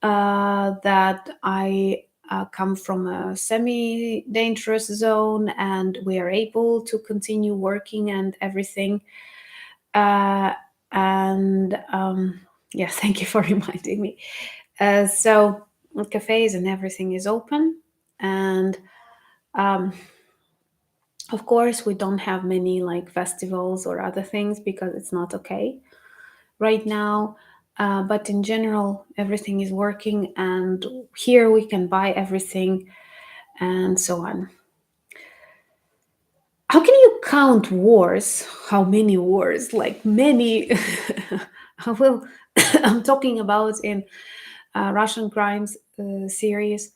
that I come from a semi dangerous zone and we are able to continue working and everything. Uh, and yeah, thank you for reminding me. So, cafes and everything is open. And of course, we don't have many like festivals or other things because it's not okay right now. But in general, everything is working, and here we can buy everything and so on. How can you count wars? How many wars? Like many. Well, I'm talking about in Russian crimes series,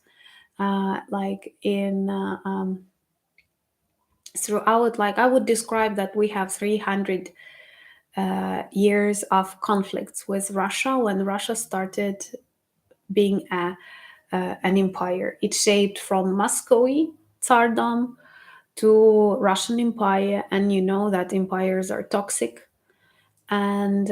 like in throughout. Like I would describe that we have 300 years of conflicts with Russia when Russia started being an empire. It shaped from Muscovy Tsardom to Russian Empire, and you know that empires are toxic, and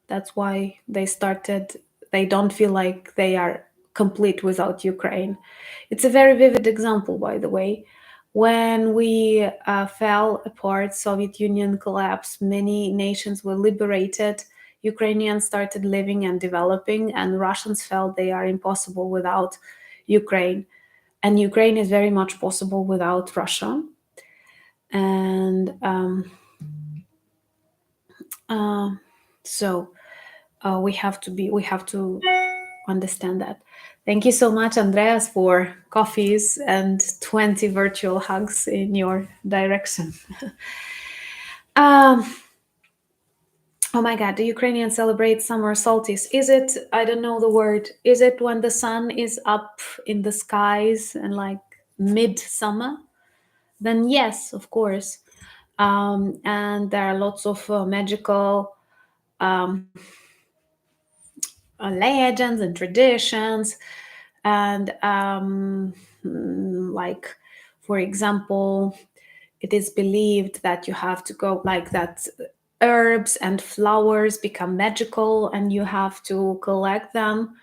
that's why they don't feel like they are complete without Ukraine. It's a very vivid example, by the way. When we fell apart, Soviet Union collapsed, many nations were liberated, Ukrainians started living and developing, and Russians felt they are impossible without Ukraine. And Ukraine is very much possible without Russia. And uh, so we have to understand that. Thank you so much, Andreas, for coffees and 20 virtual hugs in your direction. um, oh my God, the Ukrainians celebrate summer solstice. Is it, I don't know the word, is it when the sun is up in the skies and like midsummer? Then yes, of course. And there are lots of magical um, legends and traditions. And like, for example, it is believed that you have to go like that herbs and flowers become magical and you have to collect them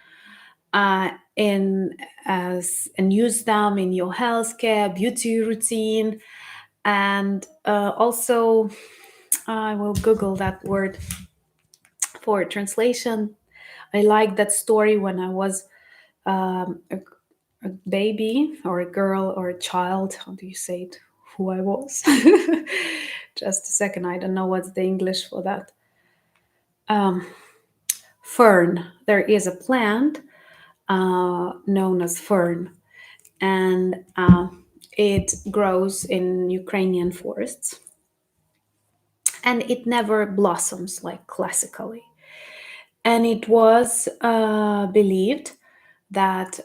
in as and use them in your healthcare beauty routine. And also I will google that word for translation. I like that story when I was a baby or a girl or a child. How do you say it? Who I was. Just a second. I don't know what's the English for that. Fern. There is a plant known as fern, and it grows in Ukrainian forests, and it never blossoms like classically. And it was believed that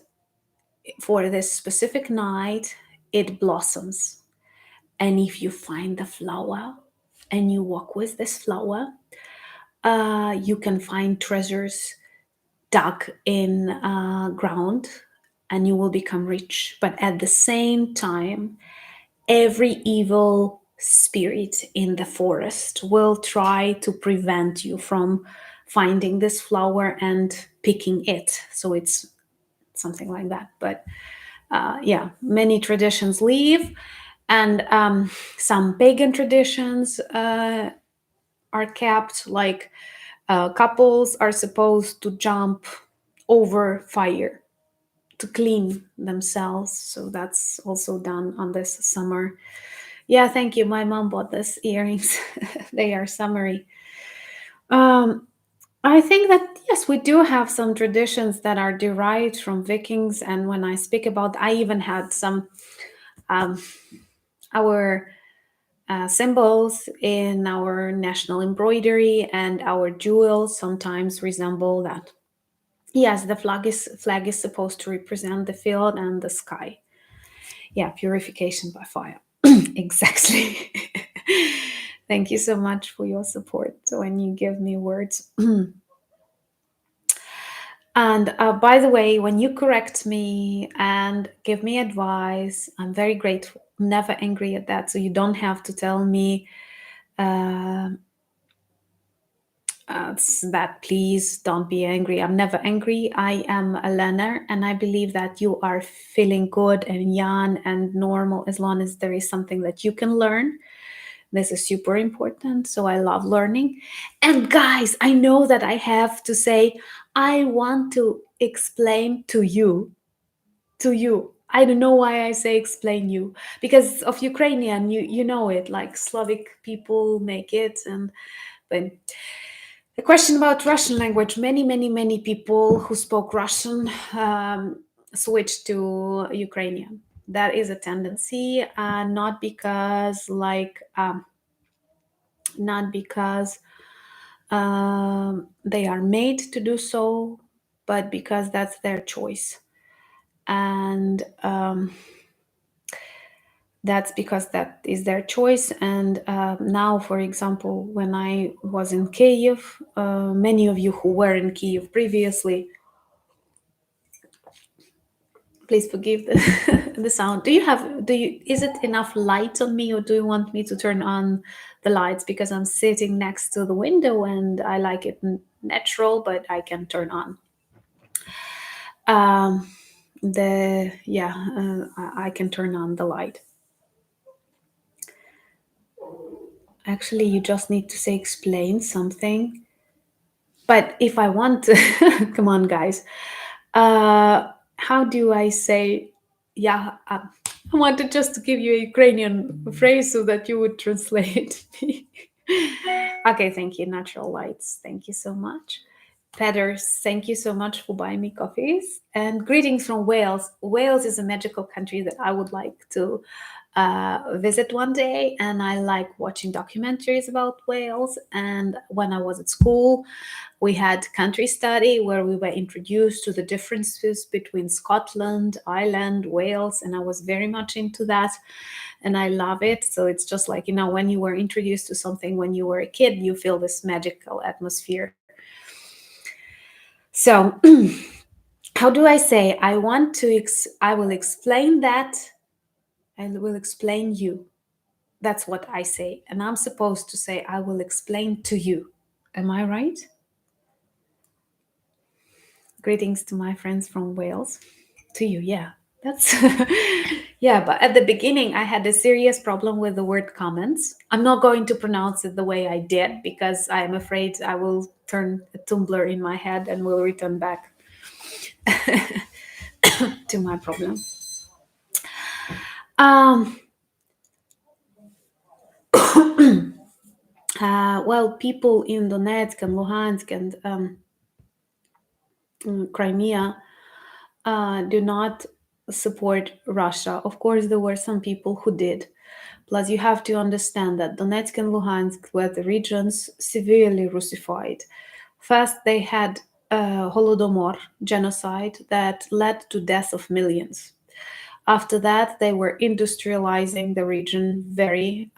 for this specific night, it blossoms. And if you find the flower and you walk with this flower, you can find treasures dug in ground and you will become rich. But at the same time, every evil spirit in the forest will try to prevent you from finding this flower and picking it. So it's something like that. But yeah, many traditions leave, and some pagan traditions are kept, like couples are supposed to jump over fire to clean themselves. So that's also done on this summer. Yeah, thank you. My mom bought these earrings. They are summery. Um, I think that yes, we do have some traditions that are derived from Vikings. And when I speak about, I even had some um, our symbols in our national embroidery, and our jewels sometimes resemble that. Yes, the flag is supposed to represent the field and the sky. Yeah, purification by fire. Exactly. Thank you so much for your support when you give me words. And by the way, when you correct me and give me advice, I'm very grateful. Never angry at that. So you don't have to tell me uh, that please don't be angry. I'm never angry. I am a learner, and I believe that you are feeling good and young and normal as long as there is something that you can learn. This is super important. So I love learning. And guys, I know that I have to say, I want to explain to you. To you. I don't know why I say explain you, because of Ukrainian, you know it, like Slavic people make it. And but a question about Russian language. Many people who spoke Russian switched to Ukrainian. That is a tendency, not because not because they are made to do so, but because that's their choice. And that's because that is their choice. And now, for example, when I was in Kiev, many of you who were in Kiev previously, please forgive the sound. Is it enough light on me, or do you want me to turn on the lights? Because I'm sitting next to the window and I like it natural, but I can turn on. The yeah I can turn on the light. Actually, you just need to say explain something. But if I want to, come on, guys. How do I say? Yeah, I wanted just to give you a Ukrainian phrase so that you would translate me. Okay, thank you. Natural lights. Thank you so much. Petters, thank you so much for buying me coffees. And greetings from Wales. Wales is a magical country that I would like to visit one day. And I like watching documentaries about Wales. And when I was at school, we had country study where we were introduced to the differences between Scotland, Ireland, Wales, and I was very much into that and I love it. So it's just like, when you were introduced to something when you were a kid, you feel this magical atmosphere. So, how do I say? I will explain that. I will explain you. That's what I say. And I'm supposed to say, I will explain to you. Am I right? Greetings to my friends from Wales. To you, yeah. That's yeah, but at the beginning I had a serious problem with the word comments. I'm not going to pronounce it the way I did because I'm afraid I will turn a tumbler in my head and will return back to my problem. Um, well, people in Donetsk and Luhansk and Crimea do not support Russia. Of course, there were some people who did. Plus, you have to understand that Donetsk and Luhansk were the regions severely Russified. First, they had Holodomor genocide that led to death of millions. After that, they were industrializing the region very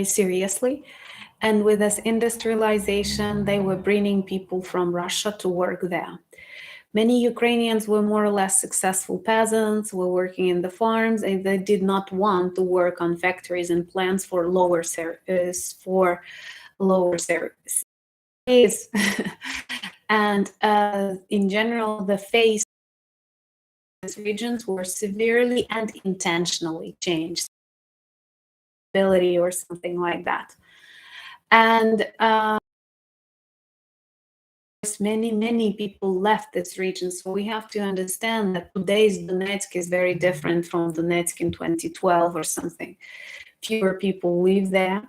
seriously. And with this industrialization, they were bringing people from Russia to work there. Many Ukrainians were more or less successful peasants, were working in the farms, and they did not want to work on factories and plants for lower salaries. And in general, the face of these regions were severely and intentionally changed, ability or something like that. And many people left this region. So we have to understand that today's Donetsk is very different from Donetsk in 2012 or something. Fewer people live there.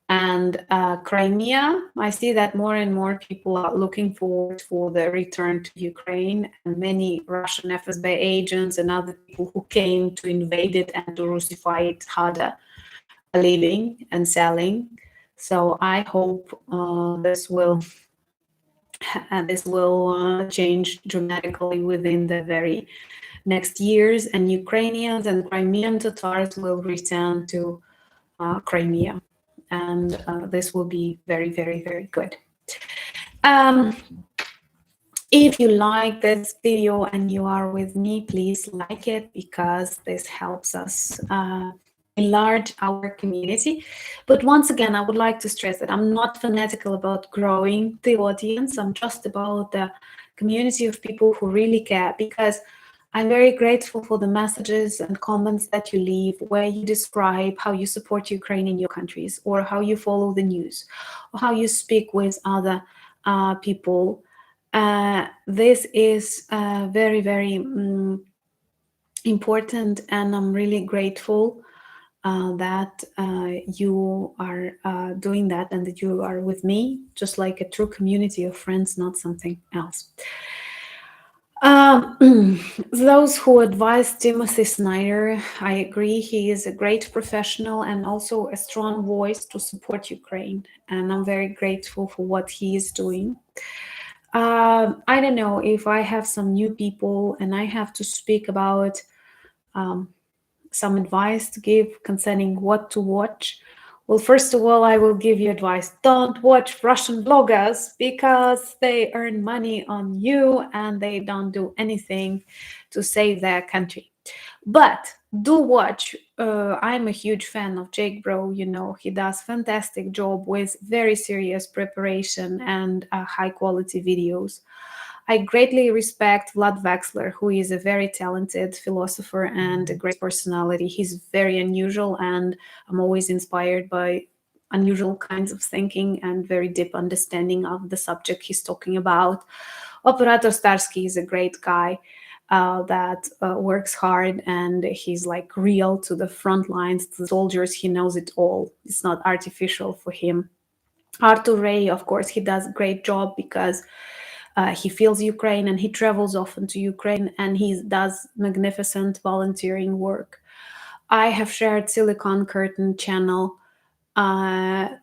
And Crimea, I see that more and more people are looking forward for the return to Ukraine, and many Russian FSB agents and other people who came to invade it and to Russify it harder are living and selling. So I hope this will change dramatically within the very next years, and Ukrainians and Crimean Tatars will return to Crimea, and this will be very, very, very good. If you like this video and you are with me, please like it because this helps us enlarge our community. But once again, I would like to stress that I'm not fanatical about growing the audience. I'm just about the community of people who really care, because I'm very grateful for the messages and comments that you leave where you describe how you support Ukraine in your countries, or how you follow the news, or how you speak with other people. This is very, very important, and I'm really grateful that you are doing that and that you are with me, just like a true community of friends, not something else. Those who advise Timothy Snyder, I agree, he is a great professional and also a strong voice to support Ukraine, and I'm very grateful for what he is doing. I don't know if I have some new people and I have to speak about some advice to give concerning what to watch. Well, first of all, I will give you advice. Don't watch Russian bloggers because they earn money on you and they don't do anything to save their country. But do watch. I'm a huge fan of Jake Bro. He does fantastic job with very serious preparation and high quality videos. I greatly respect Vlad Wexler, who is a very talented philosopher and a great personality. He's very unusual, and I'm always inspired by unusual kinds of thinking and very deep understanding of the subject he's talking about. Operator Starsky is a great guy. that works hard, and he's like real to the front lines, to the soldiers. He knows it all. It's not artificial for him. Arthur Ray, of course, he does a great job because he feels Ukraine and he travels often to Ukraine and he does magnificent volunteering work. I have shared Silicon Curtain channel on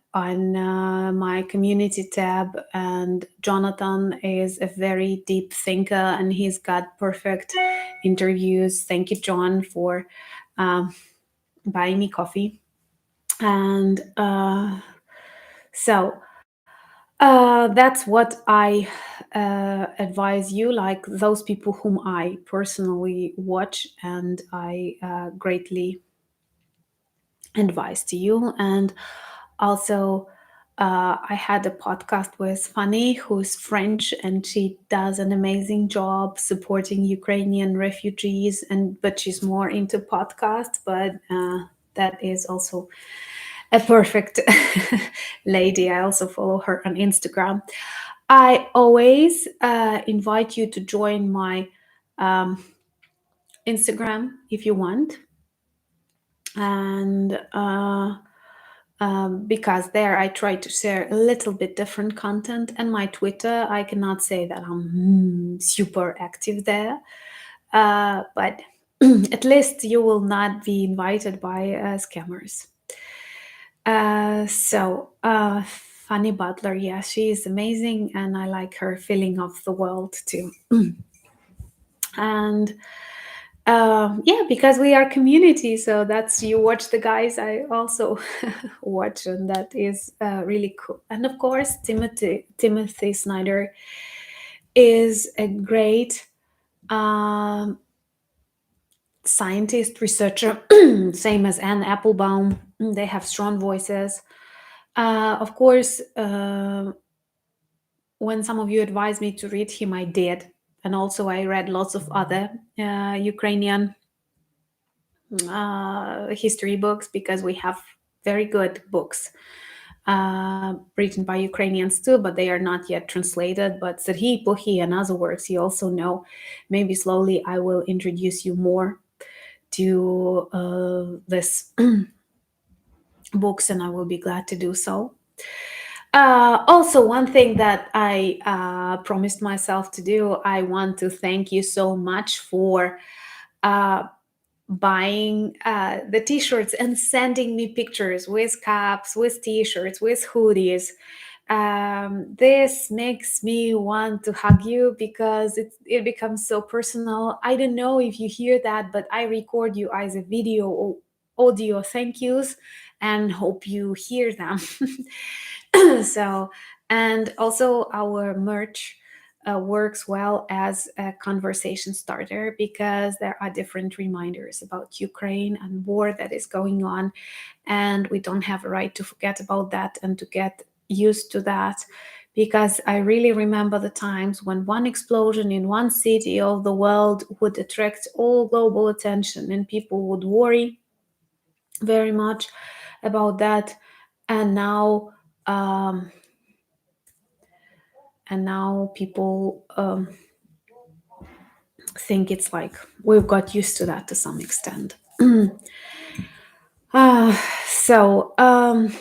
my community tab, and Jonathan is a very deep thinker and he's got perfect interviews. Thank you, John, for um, buying me coffee. And so that's what I advise you, like those people whom I personally watch and I greatly advice to you. And also, I had a podcast with Fanny, who's French, and she does an amazing job supporting Ukrainian refugees. And but she's more into podcasts, but that is also a perfect lady. I also follow her on Instagram. I always invite you to join my um, Instagram if you want, and because there I try to share a little bit different content. And my Twitter, I cannot say that I'm super active there, but at least you will not be invited by scammers. Fanny Butler, yeah, she is amazing, and I like her feeling of the world too. And yeah, because we are community, so that's, you watch the guys I also watch, and that is really cool. And of course, Timothy Snyder is a great um, scientist, researcher, same as Anne Applebaum. They have strong voices. Of course, when some of you advised me to read him, I did. And also, I read lots of other Ukrainian history books, because we have very good books written by Ukrainians too, but they are not yet translated. But Serhiy Plokhy and other works you also know. Maybe slowly I will introduce you more to this books, and I will be glad to do so. Also, one thing that I promised myself to do, I want to thank you so much for uh, buying the t-shirts and sending me pictures with caps, with t-shirts, with hoodies. This makes me want to hug you, because it becomes so personal. I don't know if you hear that, but I record you as a video or audio thank yous, and hope you hear them. So, and also our merch works well as a conversation starter, because there are different reminders about Ukraine and war that is going on, and we don't have a right to forget about that and to get used to that. Because I really remember the times when one explosion in one city of the world would attract all global attention, and people would worry very much about that. And now um, people think it's like we've got used to that to some extent. uh, so um,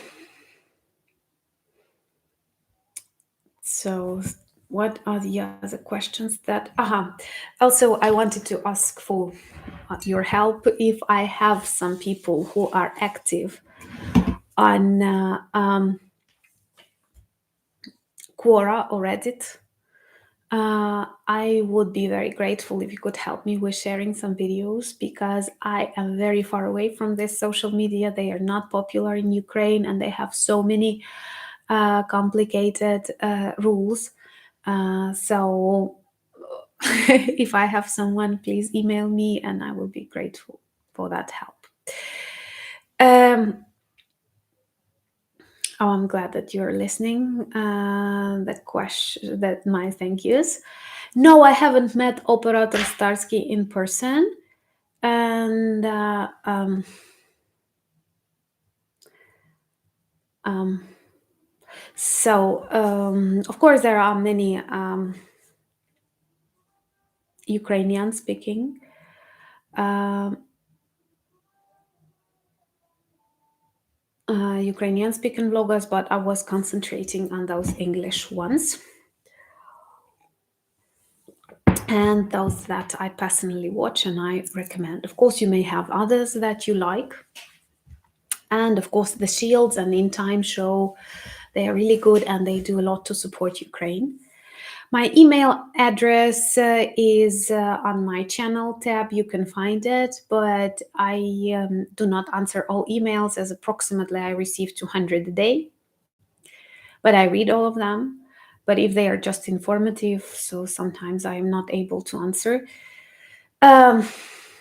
so what are the other questions that also I wanted to ask for your help. If I have some people who are active on Quora or Reddit, I would be very grateful if you could help me with sharing some videos, because I am very far away from this social media. They are not popular in Ukraine, and they have so many complicated rules. So if I have someone, please email me, and I will be grateful for that help. Oh, I'm glad that you're listening. That my thank yous. No, I haven't met Operator Starsky in person, and so of course there are many Ukrainian speaking. Um Ukrainian speaking vloggers, but I was concentrating on those English ones and those that I personally watch and I recommend. Of course, you may have others that you like. And of course, the Shields and In Time show, they are really good and they do a lot to support Ukraine. My email address is on my channel tab. You can find it, but I do not answer all emails, as approximately I receive 200 a day. But I read all of them. But if they are just informative, so sometimes I am not able to answer. Um,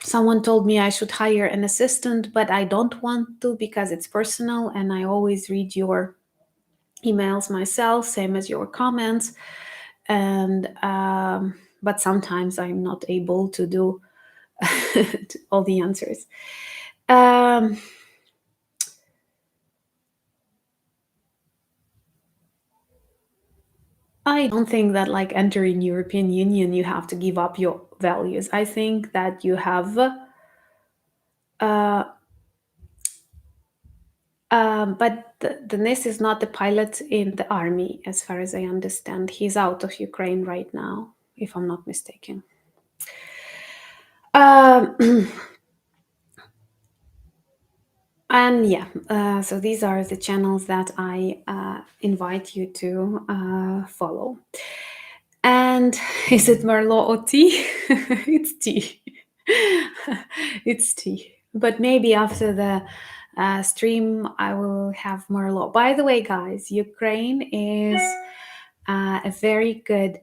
Someone told me I should hire an assistant, but I don't want to because it's personal and I always read your emails myself, same as your comments. And but sometimes I'm not able to do all the answers. Um, I don't think that like entering European Union you have to give up your values. I think that you have uh, but the Nis is not the pilot in the army, as far as I understand. He's out of Ukraine right now, if I'm not mistaken. Um, and yeah, so these are the channels that I invite you to follow. And is it Merlot or tea? It's tea. It's tea. But maybe after the stream, I will have Merlot. By the way, guys, Ukraine is a very good.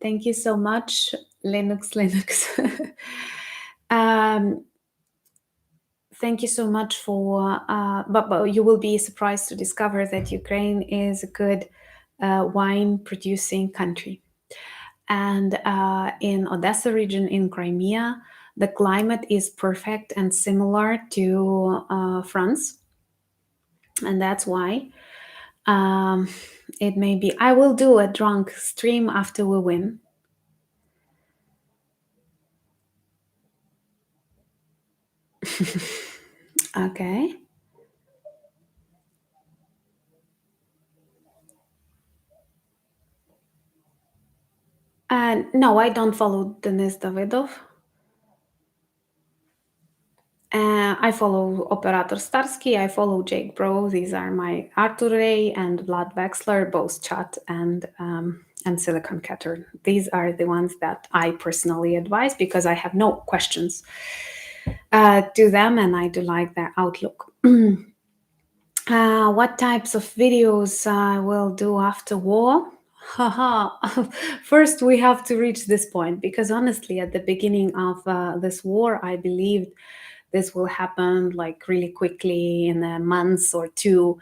Thank you so much, Linux. um, Thank you so much for. But you will be surprised to discover that Ukraine is a good wine producing country. And in Odessa region in Crimea, the climate is perfect and similar to France, and that's why it may be. I will do a drunk stream after we win. Okay. And no, I don't follow Denis Davidov. I follow Operator Starsky. I follow Jake Bro. These are my Arthur Ray and Vlad Wexler, both chat and Silicon Catter. These are the ones that I personally advise because I have no questions to them, and I do like their outlook. What types of videos I will do after war? Haha. First, we have to reach this point because honestly, at the beginning of this war, I believed this will happen like really quickly in a month or two.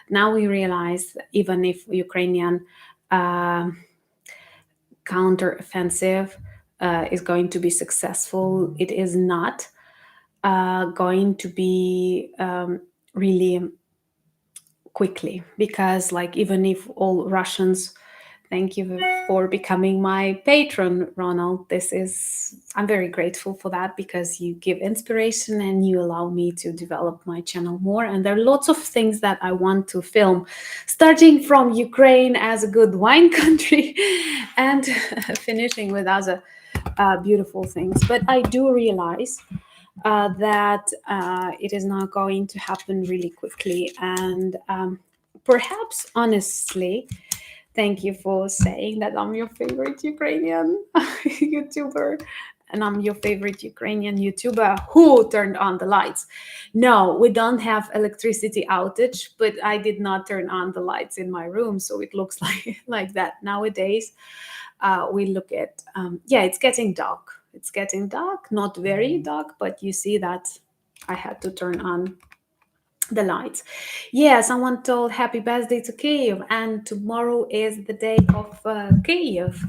Now we realize even if Ukrainian uh, counteroffensive is going to be successful, it is not going to be really quickly because like even if all Russians, thank you for becoming my patron, Ronald. This is, I'm very grateful for that because you give inspiration and you allow me to develop my channel more. And there are lots of things that I want to film, starting from Ukraine as a good wine country and finishing with other beautiful things. But I do realize that it is not going to happen really quickly. And perhaps, honestly, thank you for saying that I'm your favorite Ukrainian YouTuber. And I'm your favorite Ukrainian YouTuber who turned on the lights. No, we don't have electricity outage, but I did not turn on the lights in my room, so it looks like that nowadays. We look at yeah, it's getting dark. It's getting dark, not very dark, but you see that I had to turn on the lights. Yeah, someone told happy birthday to Kiev, and tomorrow is the day of Kiev.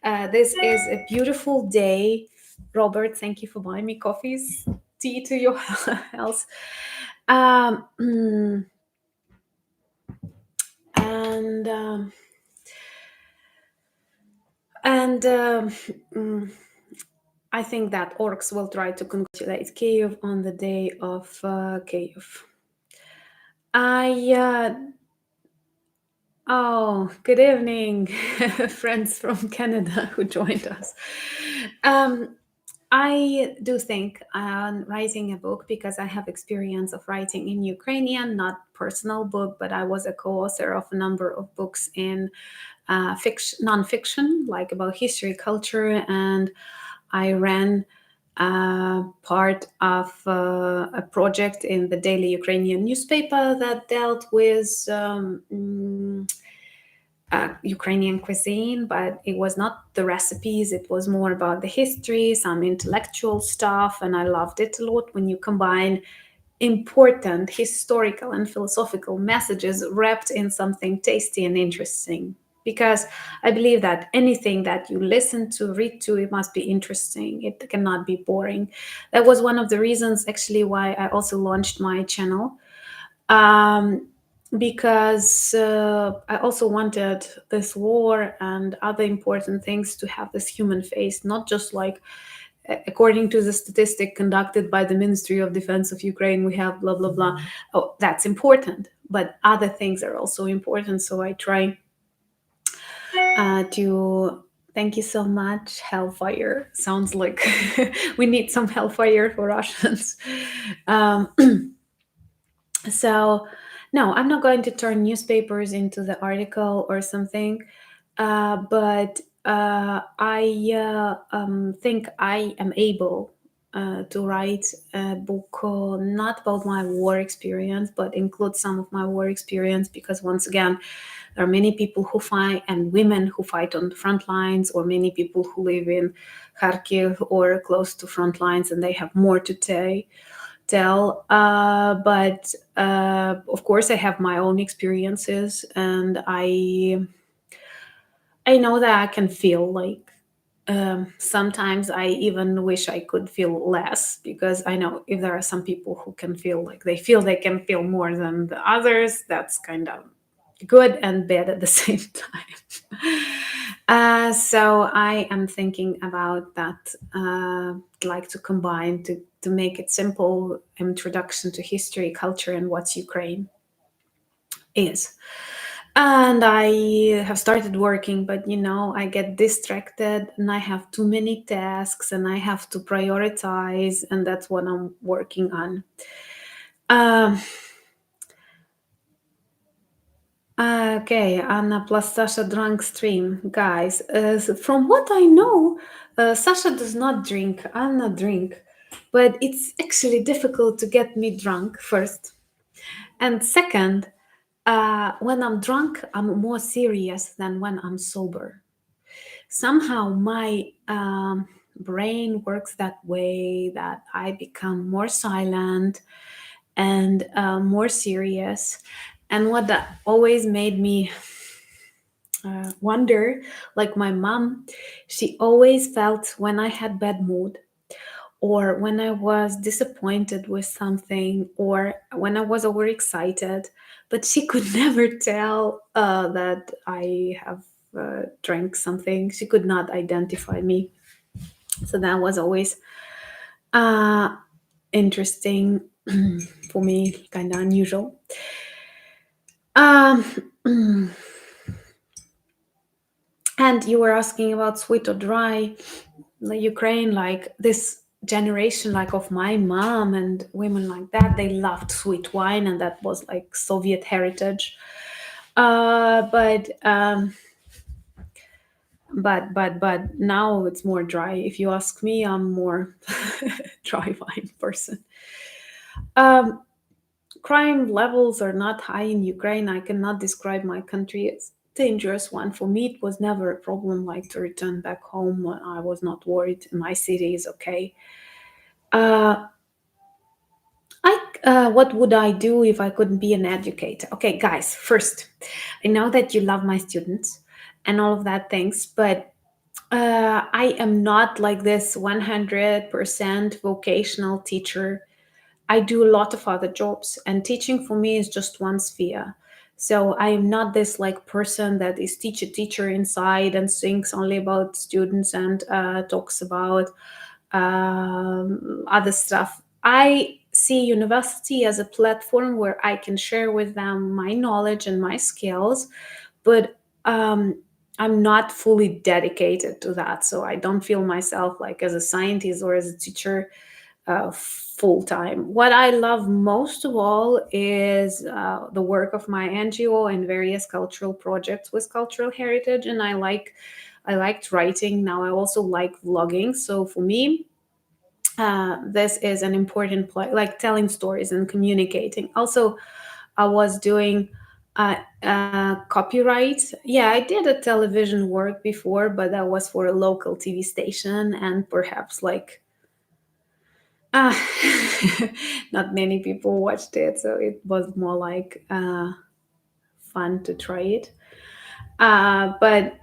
This is a beautiful day. Robert, thank you for buying me coffees, tea to your health. Um, mm, and and mm, I think that orcs will try to congratulate Kiev on the day of Kiev. I Oh, good evening, friends from Canada who joined us. Um, I do think on writing a book because I have experience of writing in Ukrainian, not personal book, but I was a co-author of a number of books in fiction, non-fiction, like about history, culture, and I ran part of a project in the daily Ukrainian newspaper that dealt with Ukrainian cuisine, but it was not the recipes. It was more about the history, some intellectual stuff, and I loved it a lot when you combine important historical and philosophical messages wrapped in something tasty and interesting. Because I believe that anything that you listen to, read to, it must be interesting. It cannot be boring. That was one of the reasons, actually, why I also launched my channel, um, because I also wanted this war and other important things to have this human face, not just like according to the statistic conducted by the Ministry of Defense of Ukraine, we have blah blah blah. Oh, that's important, but other things are also important. So I try to. Thank you so much. Hellfire sounds like we need some hellfire for Russians. Um, So, no, I'm not going to turn newspapers into the article or something, but I think I am able to write a book not about my war experience, but include some of my war experience because, once again, there are many people who fight and women who fight on the front lines, or many people who live in Kharkiv or close to front lines, and they have more to tell. But of course, I have my own experiences, and I know that I can feel like sometimes I even wish I could feel less, because I know if there are some people who can feel like they can feel more than the others, that's kind of good and bad at the same time. So I am thinking about that, like to combine to make it simple introduction to history, culture, and what's Ukraine is. And I have started working, but I get distracted and I have too many tasks and I have to prioritize, and that's what I'm working on. Um, okay, Anna plus Sasha drunk stream. Guys, from what I know, Sasha does not drink, Anna drink, but it's actually difficult to get me drunk, first. And second, when I'm drunk, I'm more serious than when I'm sober. Somehow my brain works that way that I become more silent and more serious. And what that always made me wonder, like my mom, she always felt when I had bad mood, or when I was disappointed with something, or when I was overexcited, but she could never tell that I have drank something. She could not identify me. So that was always uh, interesting for me, kind of unusual. Um, and you were asking about sweet or dry. The Ukraine, like this generation, like of my mom and women like that, they loved sweet wine, and that was like Soviet heritage. But now it's more dry. If you ask me, I'm more dry wine person. Um, Crime levels are not high in Ukraine. I cannot describe my country as dangerous one. For me, it was never a problem like to return back home. I was not worried. My city is okay. Uh, what would I do if I couldn't be an educator? Okay, guys, first, I know that you love my students and all of that things, but I am not like this 100% vocational teacher. I do a lot of other jobs, and teaching for me is just one sphere. So I am not this like person that is teacher inside and thinks only about students and talks about other stuff. I see university as a platform where I can share with them my knowledge and my skills, but I'm not fully dedicated to that. So I don't feel myself like as a scientist or as a teacher full time. What I love most of all is the work of my NGO and various cultural projects with cultural heritage, and I liked writing. Now I also like vlogging. So for me, this is an important point, like telling stories and communicating. Also, I was doing copyright. Yeah, I did a television work before, but that was for a local TV station, and perhaps like uh, not many people watched it, so it was more like fun to try it. But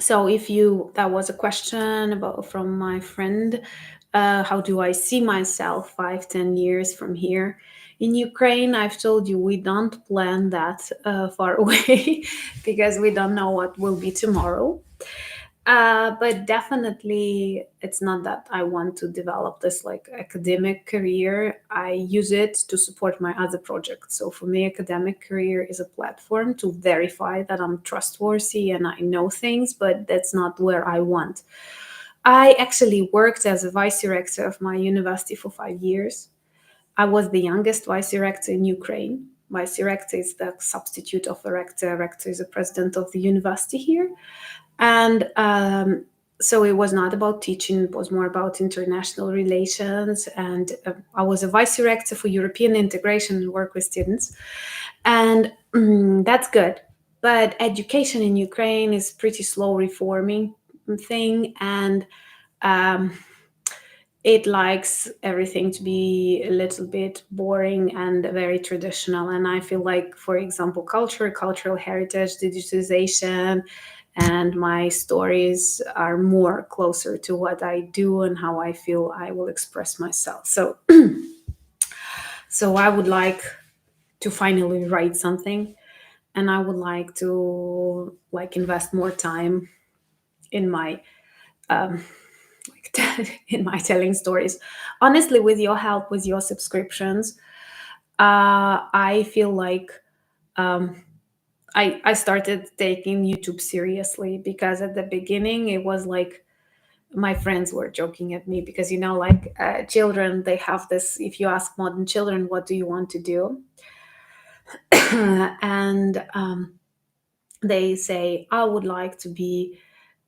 so if you that was a question about from my friend, how do I see myself 5, 10 years from here in Ukraine? I've told you we don't plan that far away because we don't know what will be tomorrow. But definitely, it's not that I want to develop this like academic career. I use it to support my other projects. So for me, academic career is a platform to verify that I'm trustworthy and I know things, but that's not where I want. I actually worked as a vice director of my university for 5 years. I was the youngest vice rector in Ukraine. Vice rector is the substitute of a rector. Rector is the president of the university here. And so it was not about teaching, it was more about international relations. And I was a vice director for European integration and work with students. And that's good. But education in Ukraine is pretty slow reforming thing. And um, it likes everything to be a little bit boring and very traditional. And I feel like, for example, cultural heritage, digitization, and my stories are more closer to what I do and how I feel I will express myself. So, so I would like to finally write something, and I would like to like invest more time in my in my telling stories. Honestly, with your help, with your subscriptions, I feel like I started taking YouTube seriously, because at the beginning it was like my friends were joking at me because like children, they have this, if you ask modern children what do you want to do, and they say I would like to be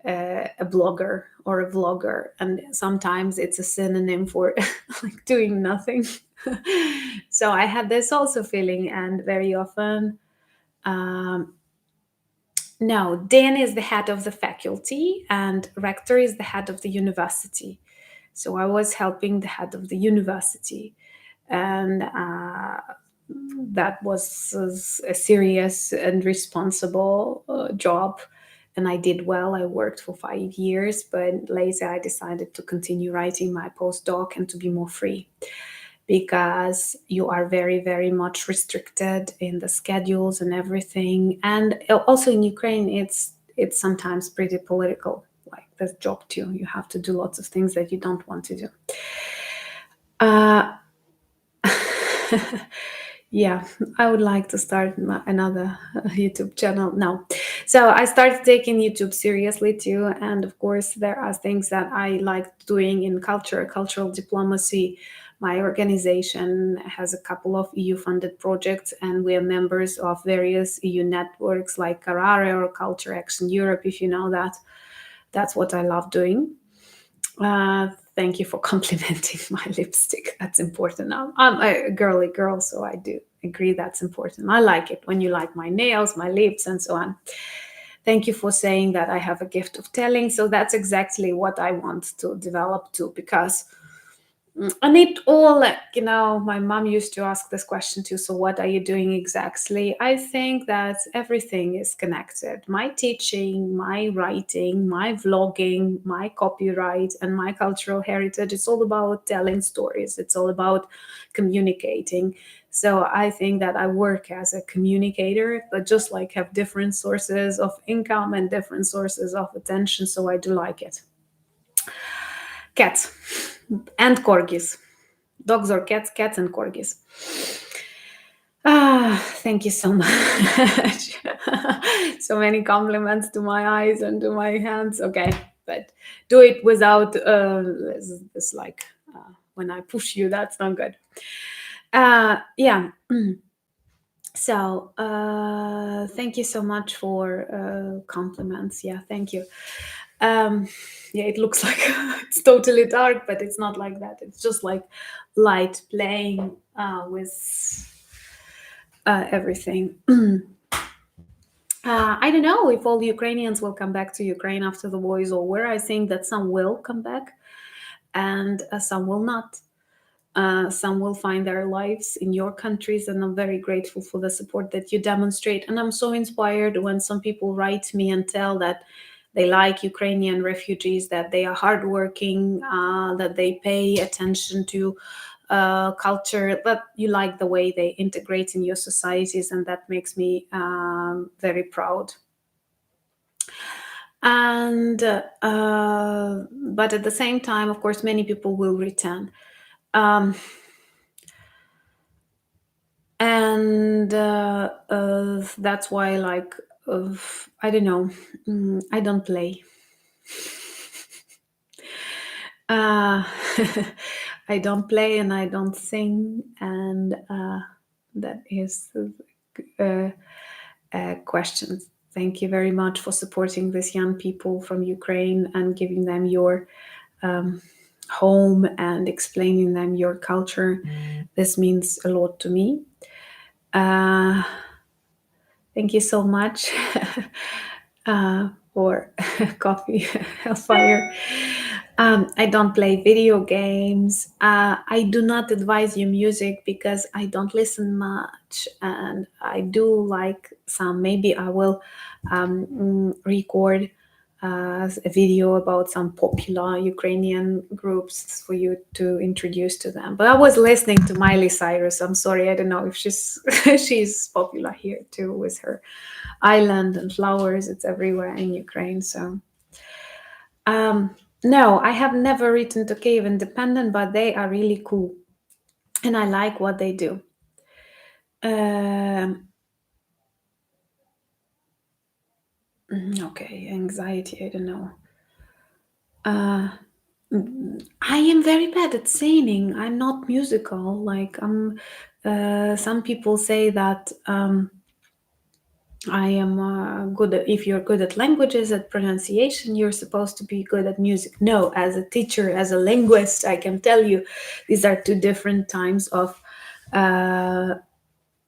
a blogger or a vlogger, and sometimes it's a synonym for like doing nothing. So I had this also feeling, and very often no, Dan is the head of the faculty and rector is the head of the university. So I was helping the head of the university, and that was a serious and responsible job. And I did well. I worked for 5 years, but later I decided to continue writing my postdoc and to be more free, because you are very, very much restricted in the schedules and everything. And also in Ukraine, it's sometimes pretty political, like this job too. You have to do lots of things that you don't want to do. Yeah, I would like to start another YouTube channel now. So I started taking YouTube seriously too. And of course, there are things that I like doing in cultural diplomacy. My organization has a couple of EU funded projects, and we are members of various EU networks like Carrare or Culture Action Europe, if you know that. That's what I love doing. Thank you for complimenting my lipstick. That's important. I'm a girly girl, so I do agree that's important. I like it when you like my nails, my lips, and so on. Thank you for saying that I have a gift of telling. So that's exactly what I want to develop too, because and it all, like, my mom used to ask this question too. So, what are you doing exactly? I think that everything is connected. My teaching, my writing, my vlogging, my copyright, and my cultural heritage. It's all about telling stories, it's all about communicating. So, I think that I work as a communicator, but just like have different sources of income and different sources of attention. So, I do like it. Cats and corgis. Dogs or cats, cats and corgis. Ah, thank you so much. So many compliments to my eyes and to my hands. Okay, but do it without this like when I push you. That's not good. Yeah. So thank you so much for compliments. Yeah, thank you. Um, yeah, it looks like it's totally dark, but it's not like that. It's just like light playing with everything. I don't know if all Ukrainians will come back to Ukraine after the war is over. I think that some will come back and some will not. Some will find their lives in your countries, and I'm very grateful for the support that you demonstrate. And I'm so inspired when some people write me and tell that they like Ukrainian refugees, that they are hardworking, that they pay attention to culture, that you like the way they integrate in your societies, and that makes me very proud. And but at the same time, of course, many people will return. Um, and that's why like I don't know, I don't play. uh, I don't play and I don't sing, and that is questions. Thank you very much for supporting these young people from Ukraine and giving them your home and explaining them your culture. This means a lot to me. Thank you so much for coffee, hellfire. I don't play video games. I do not advise you music because I don't listen much, and I do like some. Maybe I will record a video about some popular Ukrainian groups for you to introduce to them. But I was listening to Miley Cyrus. I'm sorry, I don't know if she's she's popular here too with her island and flowers. It's everywhere in Ukraine. So no, I have never written to Kiev Independent, but they are really cool, and I like what they do. Okay, anxiety. I don't know. I am very bad at singing. I'm not musical. Like I'm. Some people say that I am good at. If you're good at languages, at pronunciation, you're supposed to be good at music. No, as a teacher, as a linguist, I can tell you, these are two different times of.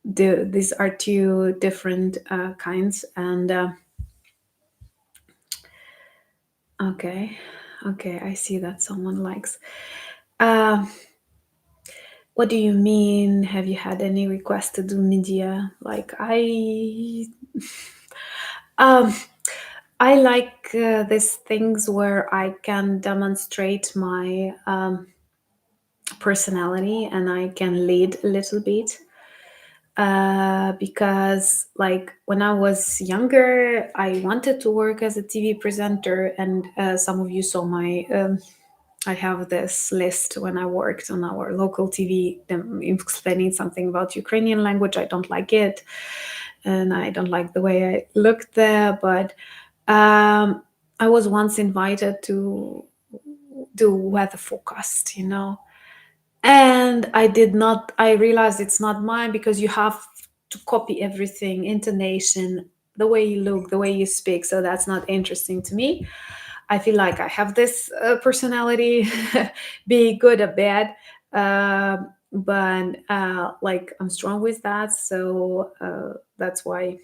These are two different kinds, and okay, okay, I see that someone likes. Uh, What do you mean? Have you had any requests to do media? Like um, I like these things where I can demonstrate my personality and I can lead a little bit. Because like when I was younger, I wanted to work as a TV presenter, and some of you saw my I have this list when I worked on our local TV, them explaining something about Ukrainian language. I don't like it, and I don't like the way I looked there. But I was once invited to do weather forecast, and I did not. I realized it's not mine because you have to copy everything, intonation, the way you look, the way you speak. So that's not interesting to me. I feel like I have this personality, be good or bad, but like I'm strong with that. So that's why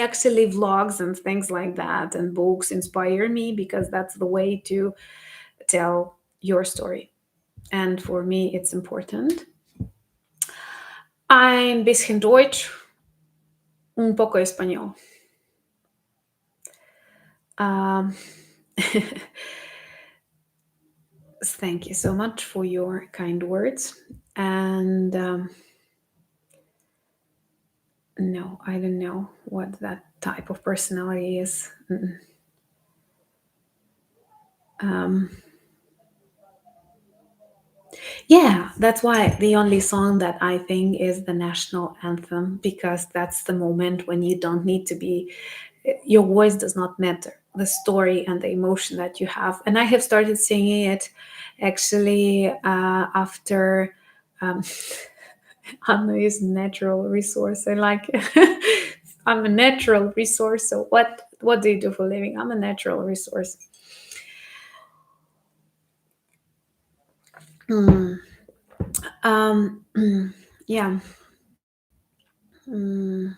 actually vlogs and things like that and books inspire me, because that's the way to tell your story. And for me, it's important. Ein bisschen Deutsch, un poco español. Um, Thank you so much for your kind words. And no, I don't know what that type of personality is. Yeah, that's why the only song that I think is the national anthem, because that's the moment when you don't need to be, your voice does not matter. The story and the emotion that you have. And I have started singing it actually after um, Anna is natural resource. I like it. I'm a natural resource. So what do you do for a living? I'm a natural resource. Hmm. Yeah. Mm.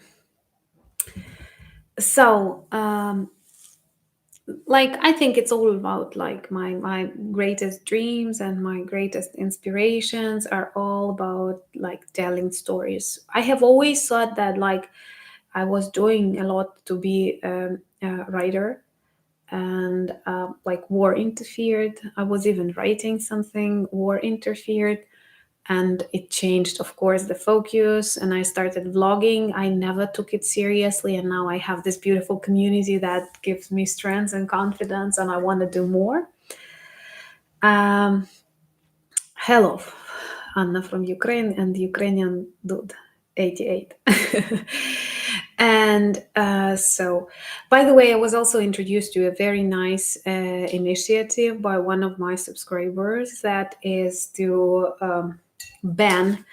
So, like, I think it's all about like my greatest dreams and my greatest inspirations are all about like telling stories. I have always thought that like I was doing a lot to be a writer, and like war interfered. I was even writing something, war interfered, and it changed, of course, the focus. And I started vlogging. I never took it seriously, and now I have this beautiful community that gives me strength and confidence, and I want to do more. um, Hello, Anna from Ukraine and Ukrainian dude 88. And so, by the way, I was also introduced to a very nice initiative by one of my subscribers that is to ban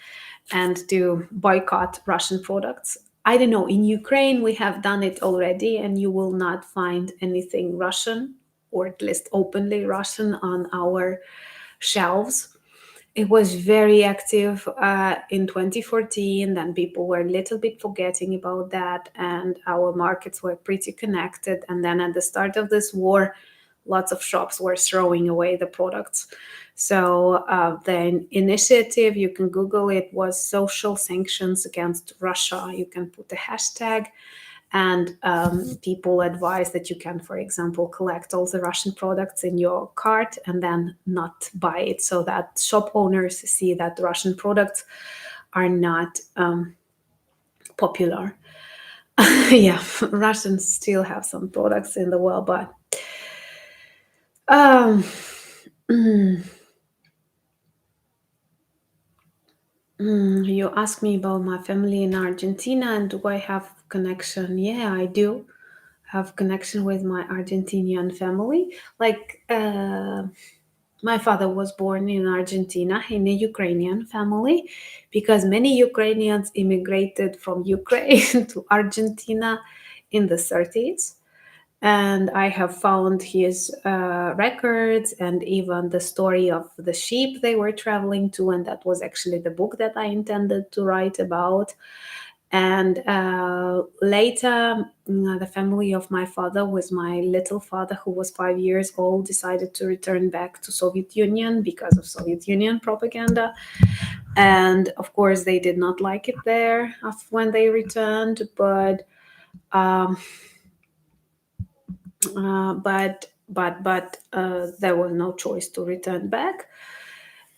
and to boycott Russian products. I don't know, in Ukraine, we have done it already, and you will not find anything Russian, or at least openly Russian, on our shelves. It was very active in 2014. Then people were a little bit forgetting about that, and our markets were pretty connected. And then at the start of this war, lots of shops were throwing away the products. So the initiative, you can Google it, was social sanctions against Russia. You can put a hashtag, and people advise that you can, for example, collect all the Russian products in your cart and then not buy it, so that shop owners see that Russian products are not popular. Yeah, Russians still have some products in the world, but um, you asked me about my family in Argentina and do I have connection? Yeah, I do have connection with my Argentinian family. Like, my father was born in Argentina in a Ukrainian family, because many Ukrainians immigrated from Ukraine to Argentina in the 30s. And I have found his records and even the story of the sheep they were traveling to. And that was actually the book that I intended to write about. And later, the family of my father, with my little father, who was 5 years old, decided to return back to Soviet Union because of Soviet Union propaganda. And of course, they did not like it there when they returned. Um, but there was no choice to return back.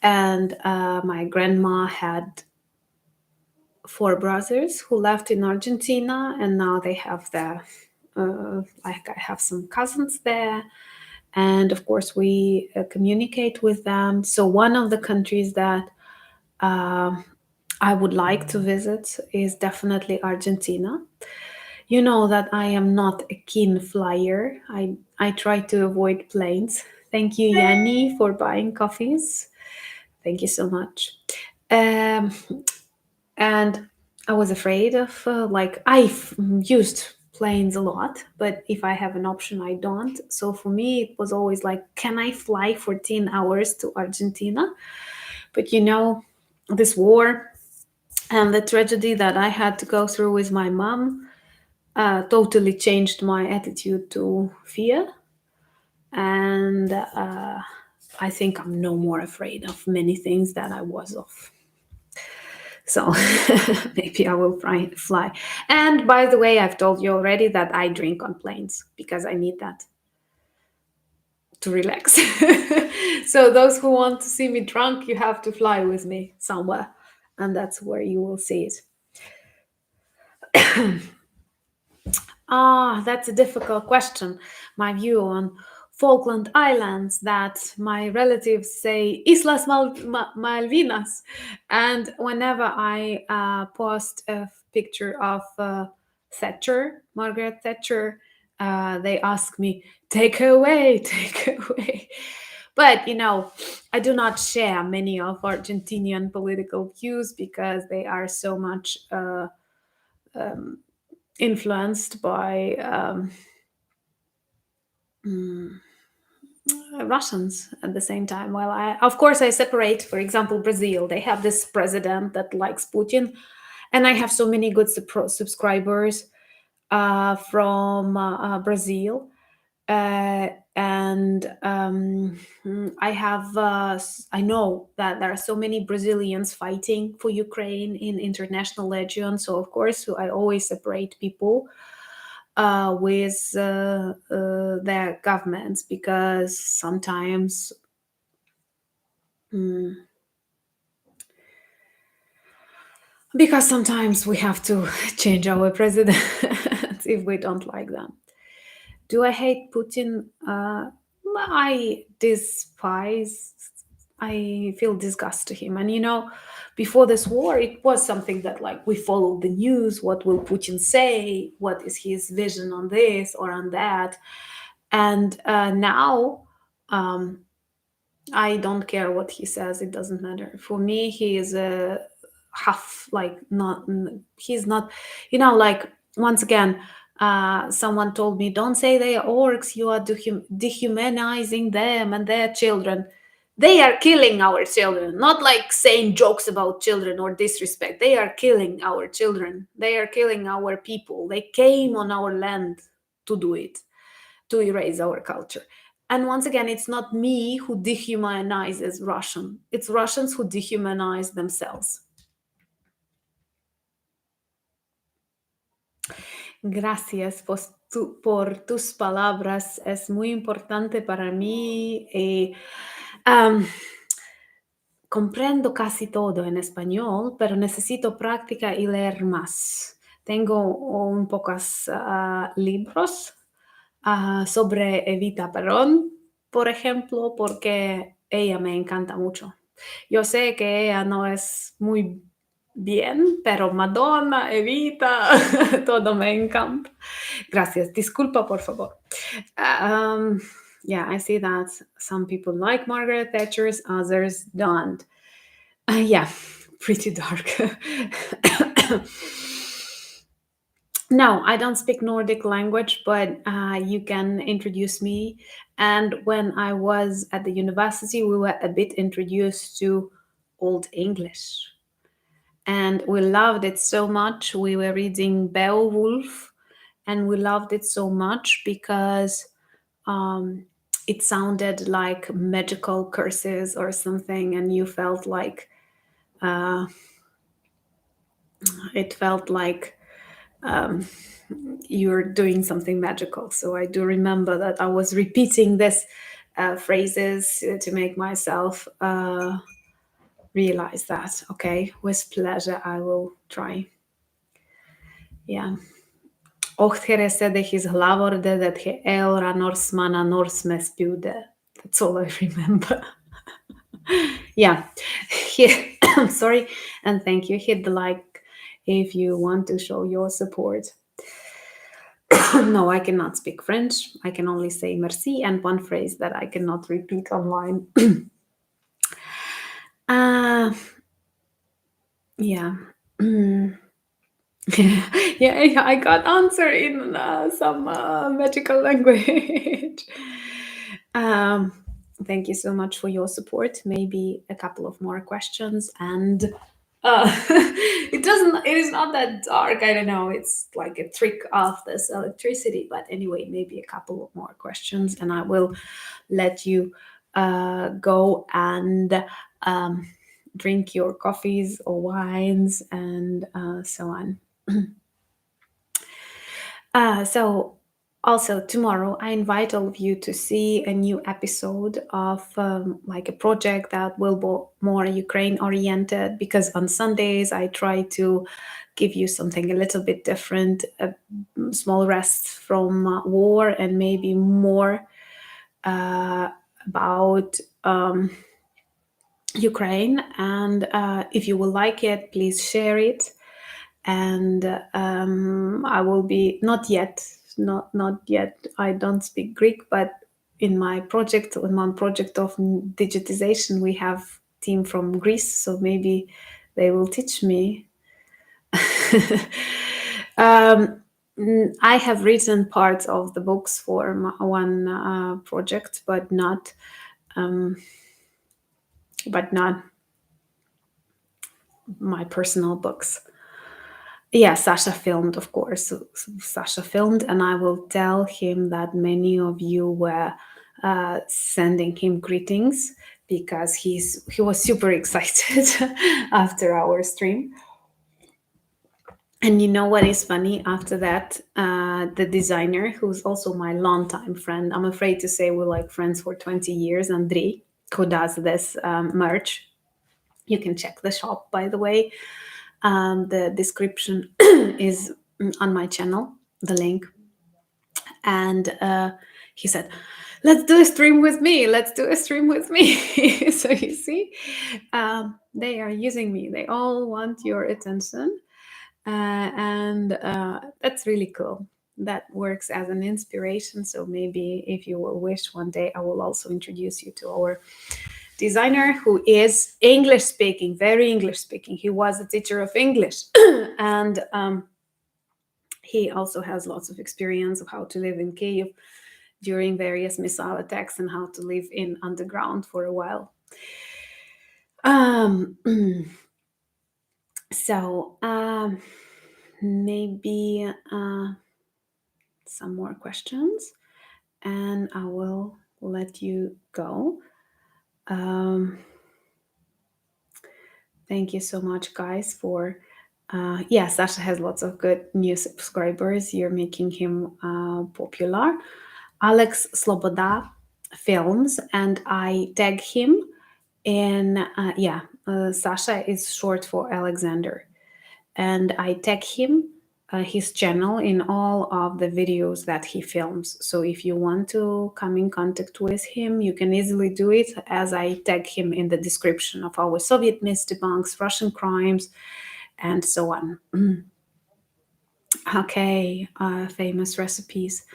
And my grandma had four brothers who left in Argentina, and now they have their, like, I have some cousins there, and of course we communicate with them. So one of the countries that um I would like to visit is definitely Argentina. You know that I am not a keen flyer. I try to avoid planes. Thank you, Yanni, for buying coffees. Thank you so much. Um, and I was afraid of like I've used planes a lot, but if I have an option, I don't. So for me, it was always like, can I fly 14 hours to Argentina? But this war and the tragedy that I had to go through with my mom totally changed my attitude to fear, and I think I'm no more afraid of many things that I was of. So maybe I will fly. And by the way, I've told you already that I drink on planes because I need that to relax. So those who want to see me drunk, you have to fly with me somewhere, and that's where you will see it. That's a difficult question. My view on Falkland Islands that my relatives say Islas Malvinas. And whenever I post a picture of Thatcher, Margaret Thatcher, they ask me, take her away, take her away. But, I do not share many of Argentinian political views because they are so much influenced by Russians at the same time. Well, of course, I separate, for example, Brazil. They have this president that likes Putin, and I have so many good subscribers from Brazil. And I know that there are so many Brazilians fighting for Ukraine in international legion. So of course, I always separate people with their governments mm, because sometimes we have to change our president if we don't like them. Do I hate Putin? I despise. I feel disgust to him. And before this war, it was something that like we followed the news. What will Putin say? What is his vision on this or on that? And now I don't care what he says. It doesn't matter. For me, he is a half like not. He's not. Like once again, someone told me, "Don't say they are orcs. You are dehumanizing them and their children. They are killing our children. Not like saying jokes about children or disrespect. They are killing our children. They are killing our people. They came on our land to do it, to erase our culture." And once again, it's not me who dehumanizes Russian. It's Russians who dehumanize themselves. Gracias por tus palabras. Es muy importante para mí. Um, Comprendo casi todo en español, pero necesito práctica y leer más. Tengo un pocos libros sobre Evita Perón, por ejemplo, porque ella me encanta mucho. Yo sé que ella no es muy bien, pero Madonna, Evita, todo me encanta. Gracias. Disculpa, por favor. Yeah, I see that some people like Margaret Thatcher's, others don't. Yeah, pretty dark. No, I don't speak Nordic language, but you can introduce me. And when I was at the university, we were a bit introduced to Old English. And we loved it so much. We were reading Beowulf, and we loved it so much because it sounded like magical curses or something, and you felt like it felt like you're doing something magical. So I do remember that I was repeating this phrases to make myself realize that. Okay, with pleasure, I will try. Yeah. Ohtere his hlavorde that he elra Norsemana Norsme spjude. That's all I remember. Yeah. Sorry, and thank you. Hit the like if you want to show your support. No, I cannot speak French. I can only say merci and one phrase that I cannot repeat online. Yeah. Yeah, I got answer in some magical language. Thank you so much for your support. Maybe a couple of more questions, and it is not that dark. I don't know. It's like a trick of this electricity. But anyway, maybe a couple of more questions, and I will let you go and drink your coffees or wines and so on. So also tomorrow I invite all of you to see a new episode of like a project that will be more Ukraine oriented, because on Sundays I try to give you something a little bit different, a small rest from war, and maybe more about Ukraine. And if you will like it, please share it. And I will be not yet. I don't speak Greek, but in my project, in one project of digitization, we have team from Greece, so maybe they will teach me. I have written parts of the books for one project, but not my personal books. Yeah, Sasha filmed, of course. Sasha filmed, and I will tell him that many of you were sending him greetings because he was super excited after our stream. And you know what is funny? After that, the designer, who's also my longtime friend, I'm afraid to say we're like friends for 20 years, Andrei, who does this merch. You can check the shop, by the way. The description is on my channel, the link. And he said, let's do a stream with me. Let's do a stream with me. So you see, they are using me. They all want your attention. And that's really cool. That works as an inspiration. So maybe if you will wish one day, I will also introduce you to our designer who is English speaking, very English speaking. He was a teacher of English. And he also has lots of experience of how to live in Kiev during various missile attacks and how to live in underground for a while. So maybe some more questions and I will let you go. Thank you so much, guys, for yeah, Sasha has lots of good new subscribers. You're making him popular. Alex Sloboda films, and I tag him in Sasha is short for Alexander, and I tag him his channel in all of the videos that he films. So if you want to come in contact with him, you can easily do it as I tag him in the description of our Soviet myths, debunks, Russian crimes, and so on. Okay, famous recipes.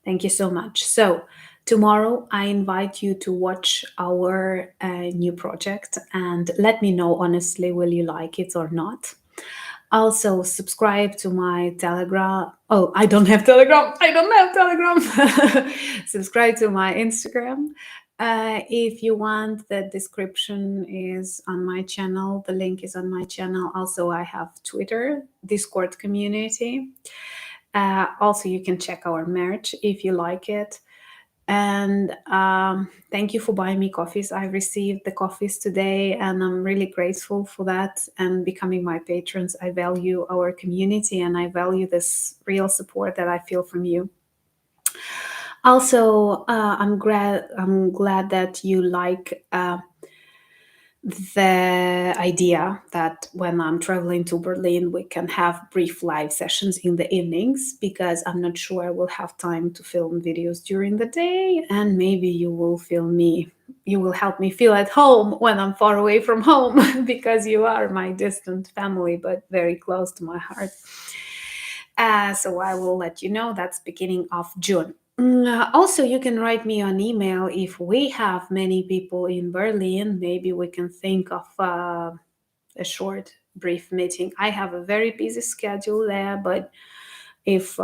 Thank you so much. So tomorrow I invite you to watch our new project and let me know honestly, will you like it or not? Also, subscribe to my Telegram. Oh, I don't have Telegram. Subscribe to my Instagram. If you want, the description is on my channel. The link is on my channel. Also, I have Twitter, Discord community. Also, you can check our merch if you like it. And thank you for buying me coffees. I received the coffees today and I'm really grateful for that and becoming my patrons. I value our community and I value this real support that I feel from you. Also, I'm glad that you like the idea that when I'm traveling to Berlin, we can have brief live sessions in the evenings, because I'm not sure I will have time to film videos during the day, and maybe you will help me feel at home when I'm far away from home, because you are my distant family, but very close to my heart. So I will let you know that's beginning of June. Also, you can write me an email if we have many people in Berlin. Maybe we can think of a short, brief meeting. I have a very busy schedule there, but if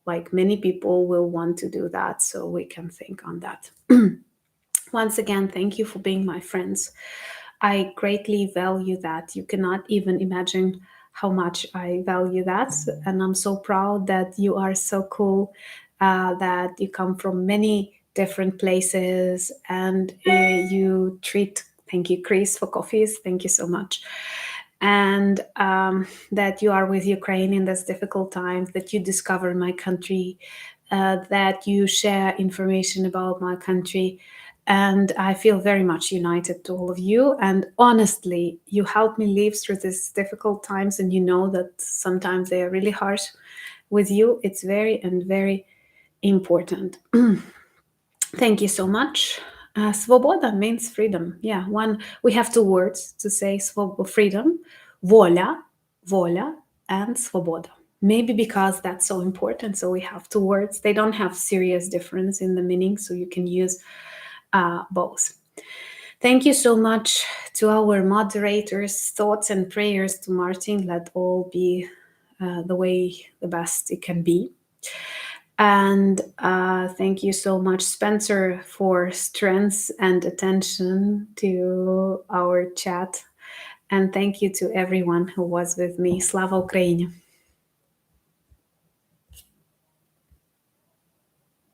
like many people will want to do that, so we can think on that. Once again, thank you for being my friends. I greatly value that. You cannot even imagine how much I value that. And I'm so proud that you are so cool, that you come from many different places and you treat, thank you, Chris, for coffees. Thank you so much. And that you are with Ukraine in this difficult times, that you discover my country, that you share information about my country. And I feel very much united to all of you. And honestly, you help me live through these difficult times. And you know that sometimes they are really harsh. With you, it's very important. Thank you so much. Svoboda means freedom. Yeah, one we have two words to say freedom, voля, voля, and svoboda. Maybe because that's so important, so we have two words. They don't have serious difference in the meaning, so you can use both. Thank you so much to our moderators. Thoughts and prayers to Martin. Let all be the best it can be. And thank you so much, Spencer, for strength and attention to our chat. And thank you to everyone who was with me. Slava Ukraini!